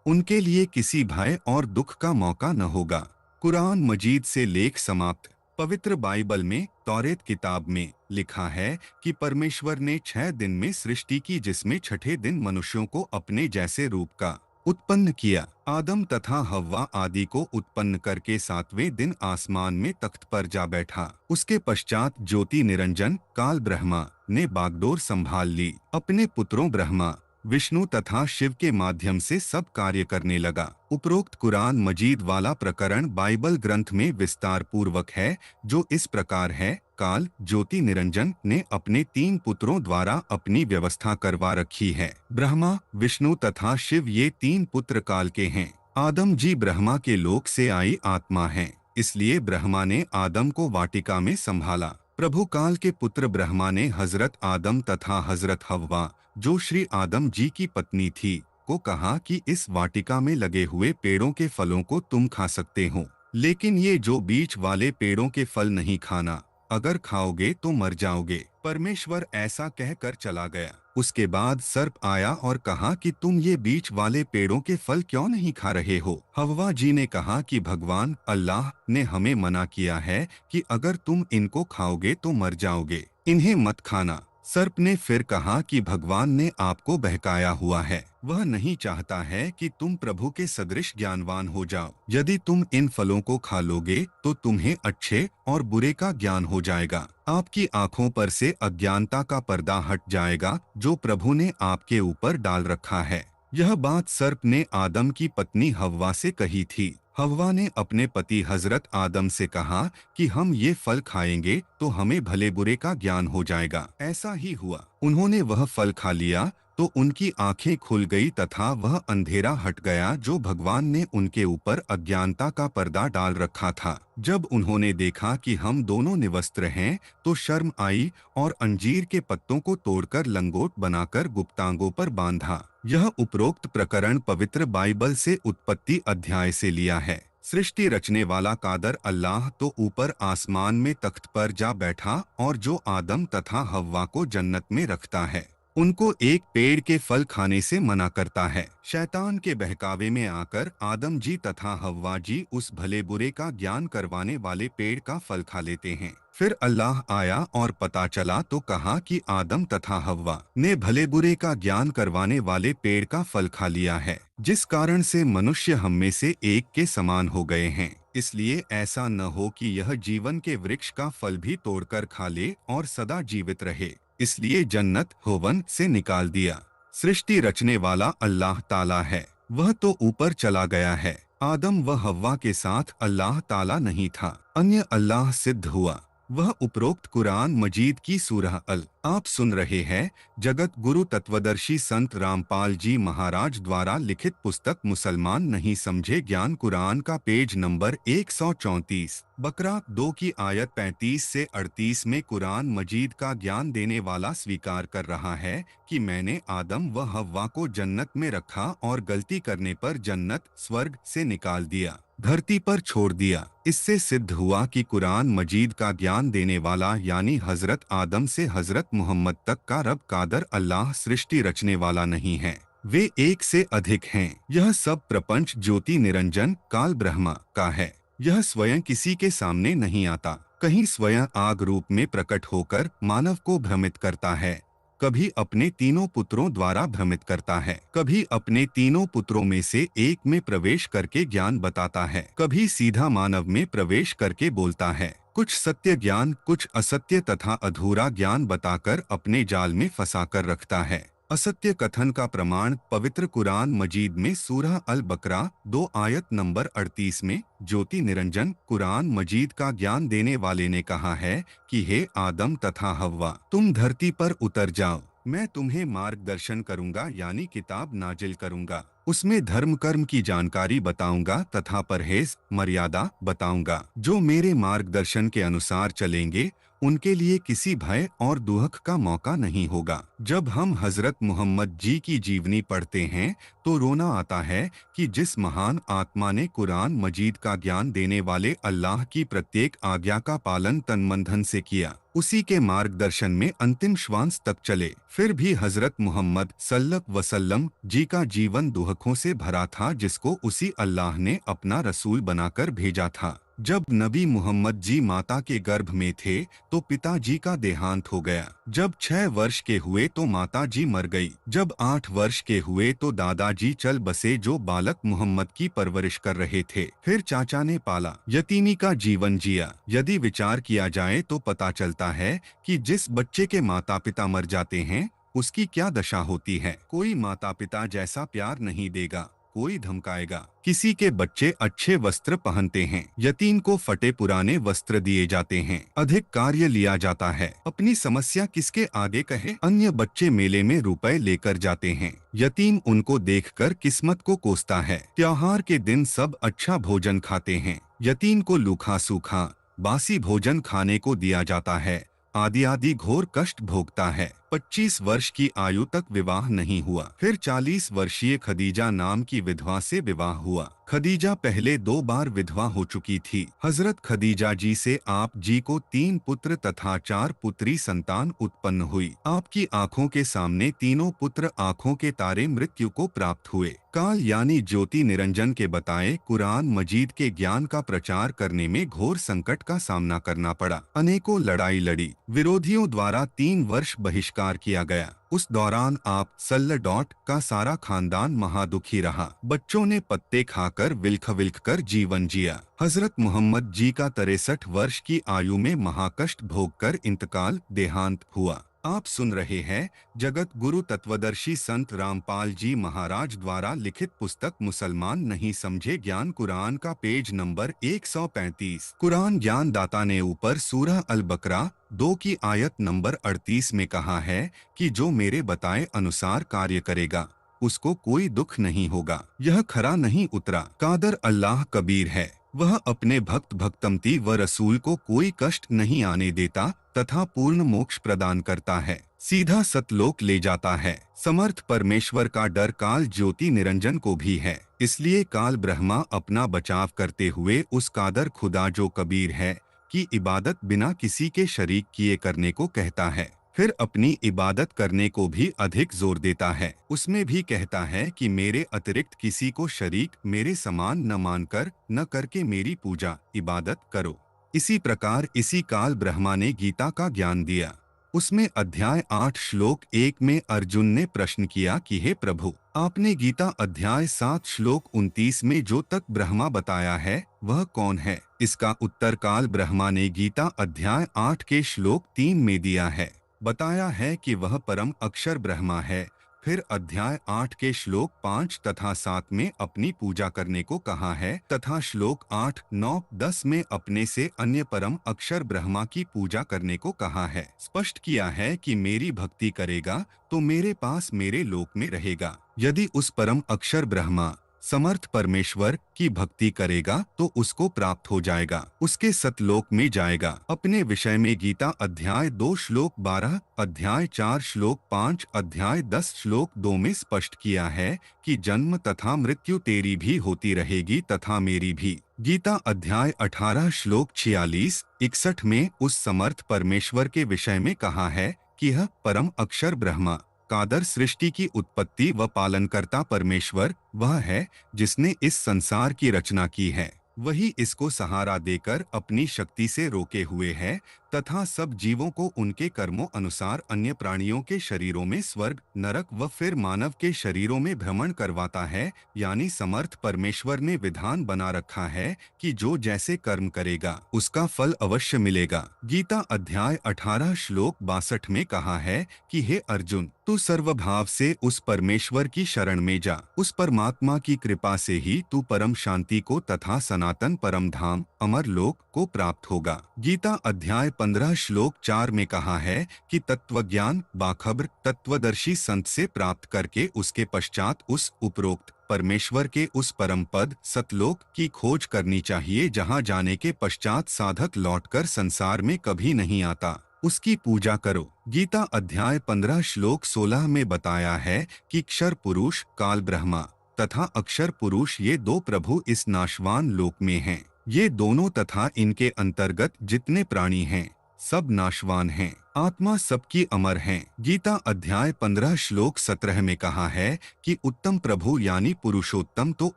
उनके लिए किसी भय और दुख का मौका न होगा। कुरान मजीद से लेख समाप्त। पवित्र बाइबल में तौरेत किताब में लिखा है कि परमेश्वर ने 6 दिन में सृष्टि की जिसमें छठे दिन मनुष्यों को अपने जैसे रूप का उत्पन्न किया। आदम तथा हव्वा आदि को उत्पन्न करके 7वें दिन आसमान में तख्त पर जा बैठा। उसके पश्चात ज्योति निरंजन काल ब्रह्मा ने बागडोर संभाल ली। अपने पुत्रों ब्रह्मा विष्णु तथा शिव के माध्यम से सब कार्य करने लगा। उपरोक्त कुरान मजीद वाला प्रकरण बाइबल ग्रंथ में विस्तार पूर्वक है जो इस प्रकार है। काल ज्योति निरंजन ने अपने 3 पुत्रों द्वारा अपनी व्यवस्था करवा रखी है। ब्रह्मा विष्णु तथा शिव ये 3 पुत्र काल के हैं। आदम जी ब्रह्मा के लोक से आई आत्मा हैं, इसलिए ब्रह्मा ने आदम को वाटिका में संभाला। प्रभु काल के पुत्र ब्रह्मा ने हजरत आदम तथा हजरत हव्वा जो श्री आदम जी की पत्नी थी को कहा कि इस वाटिका में लगे हुए पेड़ों के फलों को तुम खा सकते हो, लेकिन ये जो बीच वाले पेड़ों के फल नहीं खाना, अगर खाओगे तो मर जाओगे। परमेश्वर ऐसा कहकर चला गया। उसके बाद सर्प आया और कहा कि तुम ये बीच वाले पेड़ों के फल क्यों नहीं खा रहे हो। हव्वा जी ने कहा कि भगवान अल्लाह ने हमें मना किया है कि अगर तुम इनको खाओगे तो मर जाओगे, इन्हें मत खाना। सर्प ने फिर कहा कि भगवान ने आपको बहकाया हुआ है। वह नहीं चाहता है कि तुम प्रभु के सदृश ज्ञानवान हो जाओ। यदि तुम इन फलों को खा लोगे तो तुम्हें अच्छे और बुरे का ज्ञान हो जाएगा। आपकी आंखों पर से अज्ञानता का पर्दा हट जाएगा जो प्रभु ने आपके ऊपर डाल रखा है। यह बात सर्प ने आदम की पत्नी हव्वा से कही थी। हव्वा ने अपने पति हजरत आदम से कहा कि हम ये फल खाएंगे तो हमें भले बुरे का ज्ञान हो जाएगा। ऐसा ही हुआ। उन्होंने वह फल खा लिया तो उनकी आंखें खुल गई तथा वह अंधेरा हट गया जो भगवान ने उनके ऊपर अज्ञानता का पर्दा डाल रखा था। जब उन्होंने देखा कि हम दोनों निवस्त्र हैं तो शर्म आई और अंजीर के पत्तों को तोड़कर लंगोट बनाकर गुप्तांगों पर बांधा। यह उपरोक्त प्रकरण पवित्र बाइबल से उत्पत्ति अध्याय से लिया है। सृष्टि रचने वाला कादर अल्लाह तो ऊपर आसमान में तख्त पर जा बैठा और जो आदम तथा हव्वा को जन्नत में रखता है उनको एक पेड़ के फल खाने से मना करता है। शैतान के बहकावे में आकर आदम जी तथा हव्वा जी उस भले बुरे का ज्ञान करवाने वाले पेड़ का फल खा लेते हैं। फिर अल्लाह आया और पता चला तो कहा कि आदम तथा हव्वा ने भले बुरे का ज्ञान करवाने वाले पेड़ का फल खा लिया है, जिस कारण से मनुष्य हम में से एक के समान हो गए हैं। इसलिए ऐसा न हो कि यह जीवन के वृक्ष का फल भी तोड़कर खा ले और सदा जीवित रहे। इसलिए जन्नत होवन से निकाल दिया। सृष्टि रचने वाला अल्लाह ताला है, वह तो ऊपर चला गया है। आदम व हव्वा के साथ अल्लाह ताला नहीं था, अन्य अल्लाह सिद्ध हुआ। वह उपरोक्त कुरान मजीद की सूरह अल आप सुन रहे हैं। जगत गुरु तत्वदर्शी संत रामपाल जी महाराज द्वारा लिखित पुस्तक मुसलमान नहीं समझे ज्ञान कुरान का पेज नंबर 134 बकरा 2 की आयत 35 से 38 में कुरान मजीद का ज्ञान देने वाला स्वीकार कर रहा है कि मैंने आदम व हव्वा को जन्नत में रखा और गलती करने पर जन्नत स्वर्ग से निकाल दिया, धरती पर छोड़ दिया। इससे सिद्ध हुआ कि कुरान मजीद का ज्ञान देने वाला यानी हजरत आदम से हजरत मोहम्मद तक का रब कादर अल्लाह सृष्टि रचने वाला नहीं है, वे एक से अधिक हैं। यह सब प्रपंच ज्योति निरंजन काल ब्रह्मा का है। यह स्वयं किसी के सामने नहीं आता, कहीं स्वयं आग रूप में प्रकट होकर मानव को भ्रमित करता है, कभी अपने तीनों पुत्रों द्वारा भ्रमित करता है, कभी अपने तीनों पुत्रों में से एक में प्रवेश करके ज्ञान बताता है, कभी सीधा मानव में प्रवेश करके बोलता है। कुछ सत्य ज्ञान कुछ असत्य तथा अधूरा ज्ञान बताकर अपने जाल में फंसा कर रखता है। असत्य कथन का प्रमाण पवित्र कुरान मजीद में सूरह अल बकरा 2 आयत नंबर 38 में ज्योति निरंजन कुरान मजीद का ज्ञान देने वाले ने कहा है कि हे आदम तथा हव्वा, तुम धरती पर उतर जाओ, मैं तुम्हें मार्गदर्शन करूंगा यानी किताब नाजिल करूंगा। उसमें धर्म कर्म की जानकारी बताऊंगा तथा परहेज मर्यादा बताऊंगा। जो मेरे मार्गदर्शन के अनुसार चलेंगे उनके लिए किसी भय और दुख का मौका नहीं होगा। जब हम हजरत मोहम्मद जी की जीवनी पढ़ते हैं तो रोना आता है कि जिस महान आत्मा ने कुरान मजीद का ज्ञान देने वाले अल्लाह की प्रत्येक आज्ञा का पालन तन मन धन से किया, उसी के मार्गदर्शन में अंतिम श्वास तक चले, फिर भी हजरत मोहम्मद सल्लल्लाहु वसल्लम जी का जीवन दुखों से भरा था, जिसको उसी अल्लाह ने अपना रसूल बनाकर भेजा था। जब नबी मोहम्मद जी माता के गर्भ में थे तो पिताजी का देहांत हो गया। जब 6 वर्ष के हुए तो माता जी मर गई। जब 8 वर्ष के हुए तो दादाजी चल बसे जो बालक मोहम्मद की परवरिश कर रहे थे। फिर चाचा ने पाला, यतीमी का जीवन जिया। यदि विचार किया जाए तो पता चलता है कि जिस बच्चे के माता पिता मर जाते हैं उसकी क्या दशा होती है। कोई माता पिता जैसा प्यार नहीं देगा, कोई धमकाएगा। किसी के बच्चे अच्छे वस्त्र पहनते हैं, यतीम को फटे पुराने वस्त्र दिए जाते हैं, अधिक कार्य लिया जाता है। अपनी समस्या किसके आगे कहे। अन्य बच्चे मेले में रुपए लेकर जाते हैं, यतीम उनको देखकर किस्मत को कोसता है। त्योहार के दिन सब अच्छा भोजन खाते हैं, यतीम को लूखा सूखा बासी भोजन खाने को दिया जाता है। आदि आदि घोर कष्ट भोगता है। 25 वर्ष की आयु तक विवाह नहीं हुआ। फिर 40 वर्षीय खदीजा नाम की विधवा से विवाह हुआ। खदीजा पहले 2 बार विधवा हो चुकी थी। हजरत खदीजा जी से आप जी को 3 पुत्र तथा 4 पुत्री संतान उत्पन्न हुई। आपकी आंखों के सामने तीनों पुत्र आंखों के तारे मृत्यु को प्राप्त हुए। काल यानी ज्योति निरंजन के बताए कुरान मजीद के ज्ञान का प्रचार करने में घोर संकट का सामना करना पड़ा। अनेकों लड़ाई लड़ी, विरोधियों द्वारा 3 वर्ष बहिष्कार किया गया। उस दौरान आप सल्लडॉट का सारा खानदान महादुखी रहा। बच्चों ने पत्ते खाकर विल्ख विल्ख कर जीवन जिया। हजरत मोहम्मद जी का 63 वर्ष की आयु में महाकष्ट भोगकर इंतकाल देहांत हुआ। आप सुन रहे हैं जगत गुरु तत्वदर्शी संत रामपाल जी महाराज द्वारा लिखित पुस्तक मुसलमान नहीं समझे ज्ञान कुरान का पेज नंबर 135। कुरान ज्ञान दाता ने ऊपर सूरह अल बकरा 2 की आयत नंबर 38 में कहा है कि जो मेरे बताए अनुसार कार्य करेगा उसको कोई दुख नहीं होगा। यह खरा नहीं उतरा। कादर अल्लाह कबीर है, वह अपने भक्त भक्तमती व रसूल को कोई कष्ट नहीं आने देता तथा पूर्ण मोक्ष प्रदान करता है, सीधा सतलोक ले जाता है। समर्थ परमेश्वर का डर काल ज्योति निरंजन को भी है, इसलिए काल ब्रह्मा अपना बचाव करते हुए उस कादर खुदा जो कबीर है की इबादत बिना किसी के शरीक किए करने को कहता है। फिर अपनी इबादत करने को भी अधिक जोर देता है। उसमें भी कहता है कि मेरे अतिरिक्त किसी को शरीक मेरे समान न मानकर न करके मेरी पूजा इबादत करो। इसी प्रकार इसी काल ब्रह्मा ने गीता का ज्ञान दिया। उसमें अध्याय 8 श्लोक 1 में अर्जुन ने प्रश्न किया कि हे प्रभु, आपने गीता अध्याय 7 श्लोक 29 में जो तक ब्रह्मा बताया है वह कौन है? इसका उत्तर काल ब्रह्मा ने गीता अध्याय 8 के श्लोक 3 में दिया है। बताया है कि वह परम अक्षर ब्रह्मा है। फिर अध्याय 8 के श्लोक 5 तथा 7 में अपनी पूजा करने को कहा है तथा श्लोक 8, 9, 10 में अपने से अन्य परम अक्षर ब्रह्मा की पूजा करने को कहा है। स्पष्ट किया है कि मेरी भक्ति करेगा तो मेरे पास मेरे लोक में रहेगा। यदि उस परम अक्षर ब्रह्मा समर्थ परमेश्वर की भक्ति करेगा तो उसको प्राप्त हो जाएगा, उसके सतलोक में जाएगा। अपने विषय में गीता अध्याय 2 श्लोक 12, अध्याय 4 श्लोक 5, अध्याय 10 श्लोक 2 में स्पष्ट किया है कि जन्म तथा मृत्यु तेरी भी होती रहेगी तथा मेरी भी। गीता अध्याय 18 श्लोक 46, 61 में उस समर्थ परमेश्वर के विषय में कहा है कि यह परम अक्षर ब्रह्मा कादर सृष्टि की उत्पत्ति व पालनकर्ता परमेश्वर वह है जिसने इस संसार की रचना की है। वही इसको सहारा देकर अपनी शक्ति से रोके हुए है तथा सब जीवों को उनके कर्मों अनुसार अन्य प्राणियों के शरीरों में स्वर्ग, नरक व फिर मानव के शरीरों में भ्रमण करवाता है। यानी समर्थ परमेश्वर ने विधान बना रखा है कि जो जैसे कर्म करेगा उसका फल अवश्य मिलेगा। गीता अध्याय 18 श्लोक 62 में कहा है कि हे अर्जुन, तू सर्वभाव से उस परमेश्वर की शरण में जा। उस परमात्मा की कृपा से ही तू परम शांति को तथा सनातन परम धाम अमर लोक को प्राप्त होगा। गीता अध्याय 15 श्लोक 4 में कहा है कि तत्वज्ञान बाखबर तत्वदर्शी संत से प्राप्त करके उसके पश्चात उस उपरोक्त परमेश्वर के उस परम पद सतलोक की खोज करनी चाहिए, जहाँ जाने के पश्चात साधक लौटकर संसार में कभी नहीं आता। उसकी पूजा करो। गीता अध्याय 15 श्लोक 16 में बताया है कि क्षर पुरुष काल ब्रह्मा तथा अक्षर पुरुष ये 2 प्रभु इस नाशवान लोक में हैं। ये दोनों तथा इनके अंतर्गत जितने प्राणी हैं सब नाशवान हैं, आत्मा सबकी अमर हैं। गीता अध्याय 15 श्लोक 17 में कहा है कि उत्तम प्रभु यानी पुरुषोत्तम तो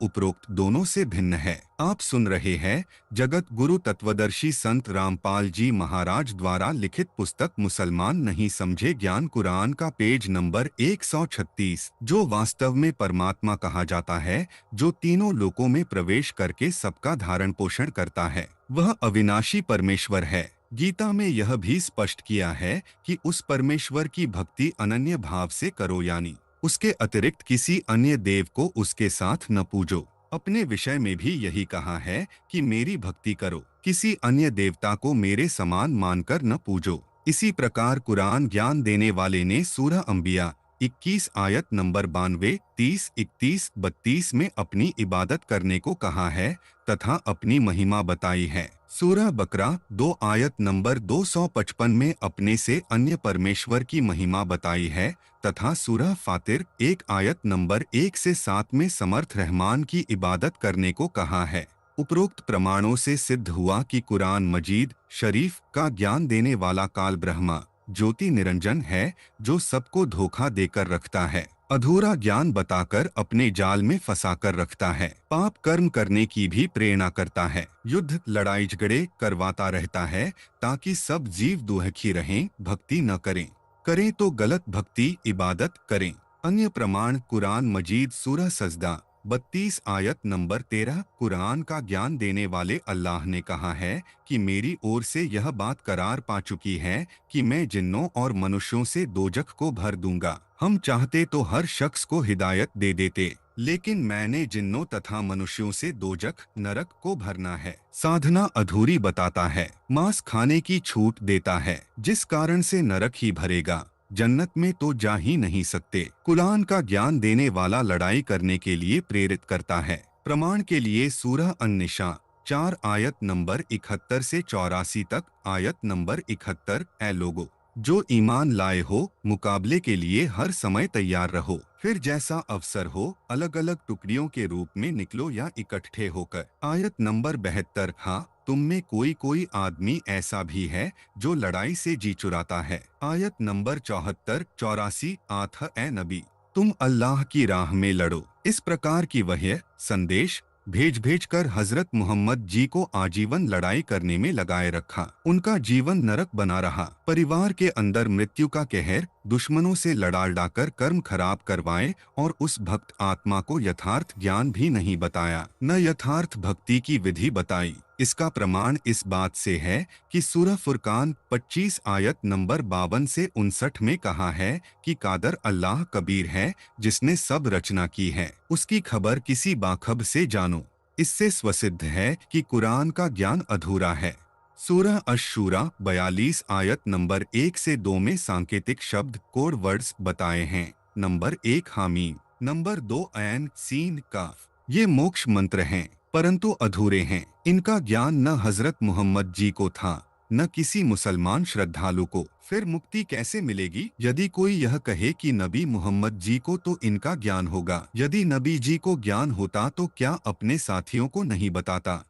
उपरोक्त दोनों से भिन्न है। आप सुन रहे हैं जगत गुरु तत्वदर्शी संत रामपाल जी महाराज द्वारा लिखित पुस्तक मुसलमान नहीं समझे ज्ञान कुरान का पेज नंबर 136। जो वास्तव में परमात्मा कहा जाता है, जो तीनों लोकों में प्रवेश करके सबका धारण पोषण करता है, वह अविनाशी परमेश्वर है। गीता में यह भी स्पष्ट किया है कि उस परमेश्वर की भक्ति अनन्य भाव से करो, यानी उसके अतिरिक्त किसी अन्य देव को उसके साथ न पूजो। अपने विषय में भी यही कहा है कि मेरी भक्ति करो, किसी अन्य देवता को मेरे समान मानकर न पूजो। इसी प्रकार कुरान ज्ञान देने वाले ने सूरह अंबिया 21 आयत नंबर 92, 30, 31, 32 में अपनी इबादत करने को कहा है तथा अपनी महिमा बताई है। सूरह बकरा 2 आयत नंबर 255 में अपने से अन्य परमेश्वर की महिमा बताई है तथा सूरह फातिर 1 आयत नंबर 1 से 7 में समर्थ रहमान की इबादत करने को कहा है। उपरोक्त प्रमाणों से सिद्ध हुआ कि कुरान मजीद शरीफ का ज्ञान देने वाला काल ब्रह्मा ज्योति निरंजन है, जो सबको धोखा देकर रखता है, अधूरा ज्ञान बताकर अपने जाल में फंसाकर रखता है, पाप कर्म करने की भी प्रेरणा करता है, युद्ध लड़ाई झगड़े करवाता रहता है ताकि सब जीव दुखी रहें, भक्ति न करें, करें तो गलत भक्ति इबादत करें। अन्य प्रमाण कुरान मजीद सूरह सजदा 32 आयत नंबर 13, कुरान का ज्ञान देने वाले अल्लाह ने कहा है कि मेरी ओर से यह बात करार पा चुकी है कि मैं जिन्नों और मनुष्यों से दोजख को भर दूंगा। हम चाहते तो हर शख्स को हिदायत दे देते, लेकिन मैंने जिन्नों तथा मनुष्यों से दोजख नरक को भरना है। साधना अधूरी बताता है, मांस खाने की छूट देता है, जिस कारण से नरक ही भरेगा, जन्नत में तो जा ही नहीं सकते। कुरान का ज्ञान देने वाला लड़ाई करने के लिए प्रेरित करता है। प्रमाण के लिए सूरह अन-निसा 4 आयत नंबर 71 से 84 तक। आयत नंबर 71, ऐ लोगो जो ईमान लाए हो, मुकाबले के लिए हर समय तैयार रहो, फिर जैसा अवसर हो अलग अलग टुकड़ियों के रूप में निकलो या इकट्ठे होकर। आयत नंबर 72, हाँ तुम में कोई कोई आदमी ऐसा भी है जो लड़ाई से जी चुराता है। आयत नंबर 74, 84, आठ, ए नबी तुम अल्लाह की राह में लड़ो। इस प्रकार की वह्य संदेश भेज कर हजरत मोहम्मद जी को आजीवन लड़ाई करने में लगाए रखा। उनका जीवन नरक बना रहा। परिवार के अंदर मृत्यु का कहर, दुश्मनों से लड़ा कर कर्म खराब करवाए और उस भक्त आत्मा को यथार्थ ज्ञान भी नहीं बताया, न यथार्थ भक्ति की विधि बताई। इसका प्रमाण इस बात से है कि सूरह फुरकान 25 आयत नंबर 52 से 59 में कहा है कि कादर अल्लाह कबीर है, जिसने सब रचना की है, उसकी खबर किसी बाखब से जानो। इससे स्वसिद्ध है कि कुरान का ज्ञान अधूरा है। सूरह अश-शूरा 42 आयत नंबर 1 से 2 में सांकेतिक शब्द कोड वर्ड्स बताए हैं। नंबर 1 हामीम, नंबर 2 ऐन सीन काफ। ये मोक्ष मंत्र हैं, परंतु अधूरे हैं। इनका ज्ञान न हजरत मोहम्मद जी को था, न किसी मुसलमान श्रद्धालु को। फिर मुक्ति कैसे मिलेगी? यदि कोई यह कहे कि नबी मोहम्मद जी को तो इनका ज्ञान होगा। यदि नबी जी को ज्ञान होता तो क्या अपने साथियों को नहीं बताता?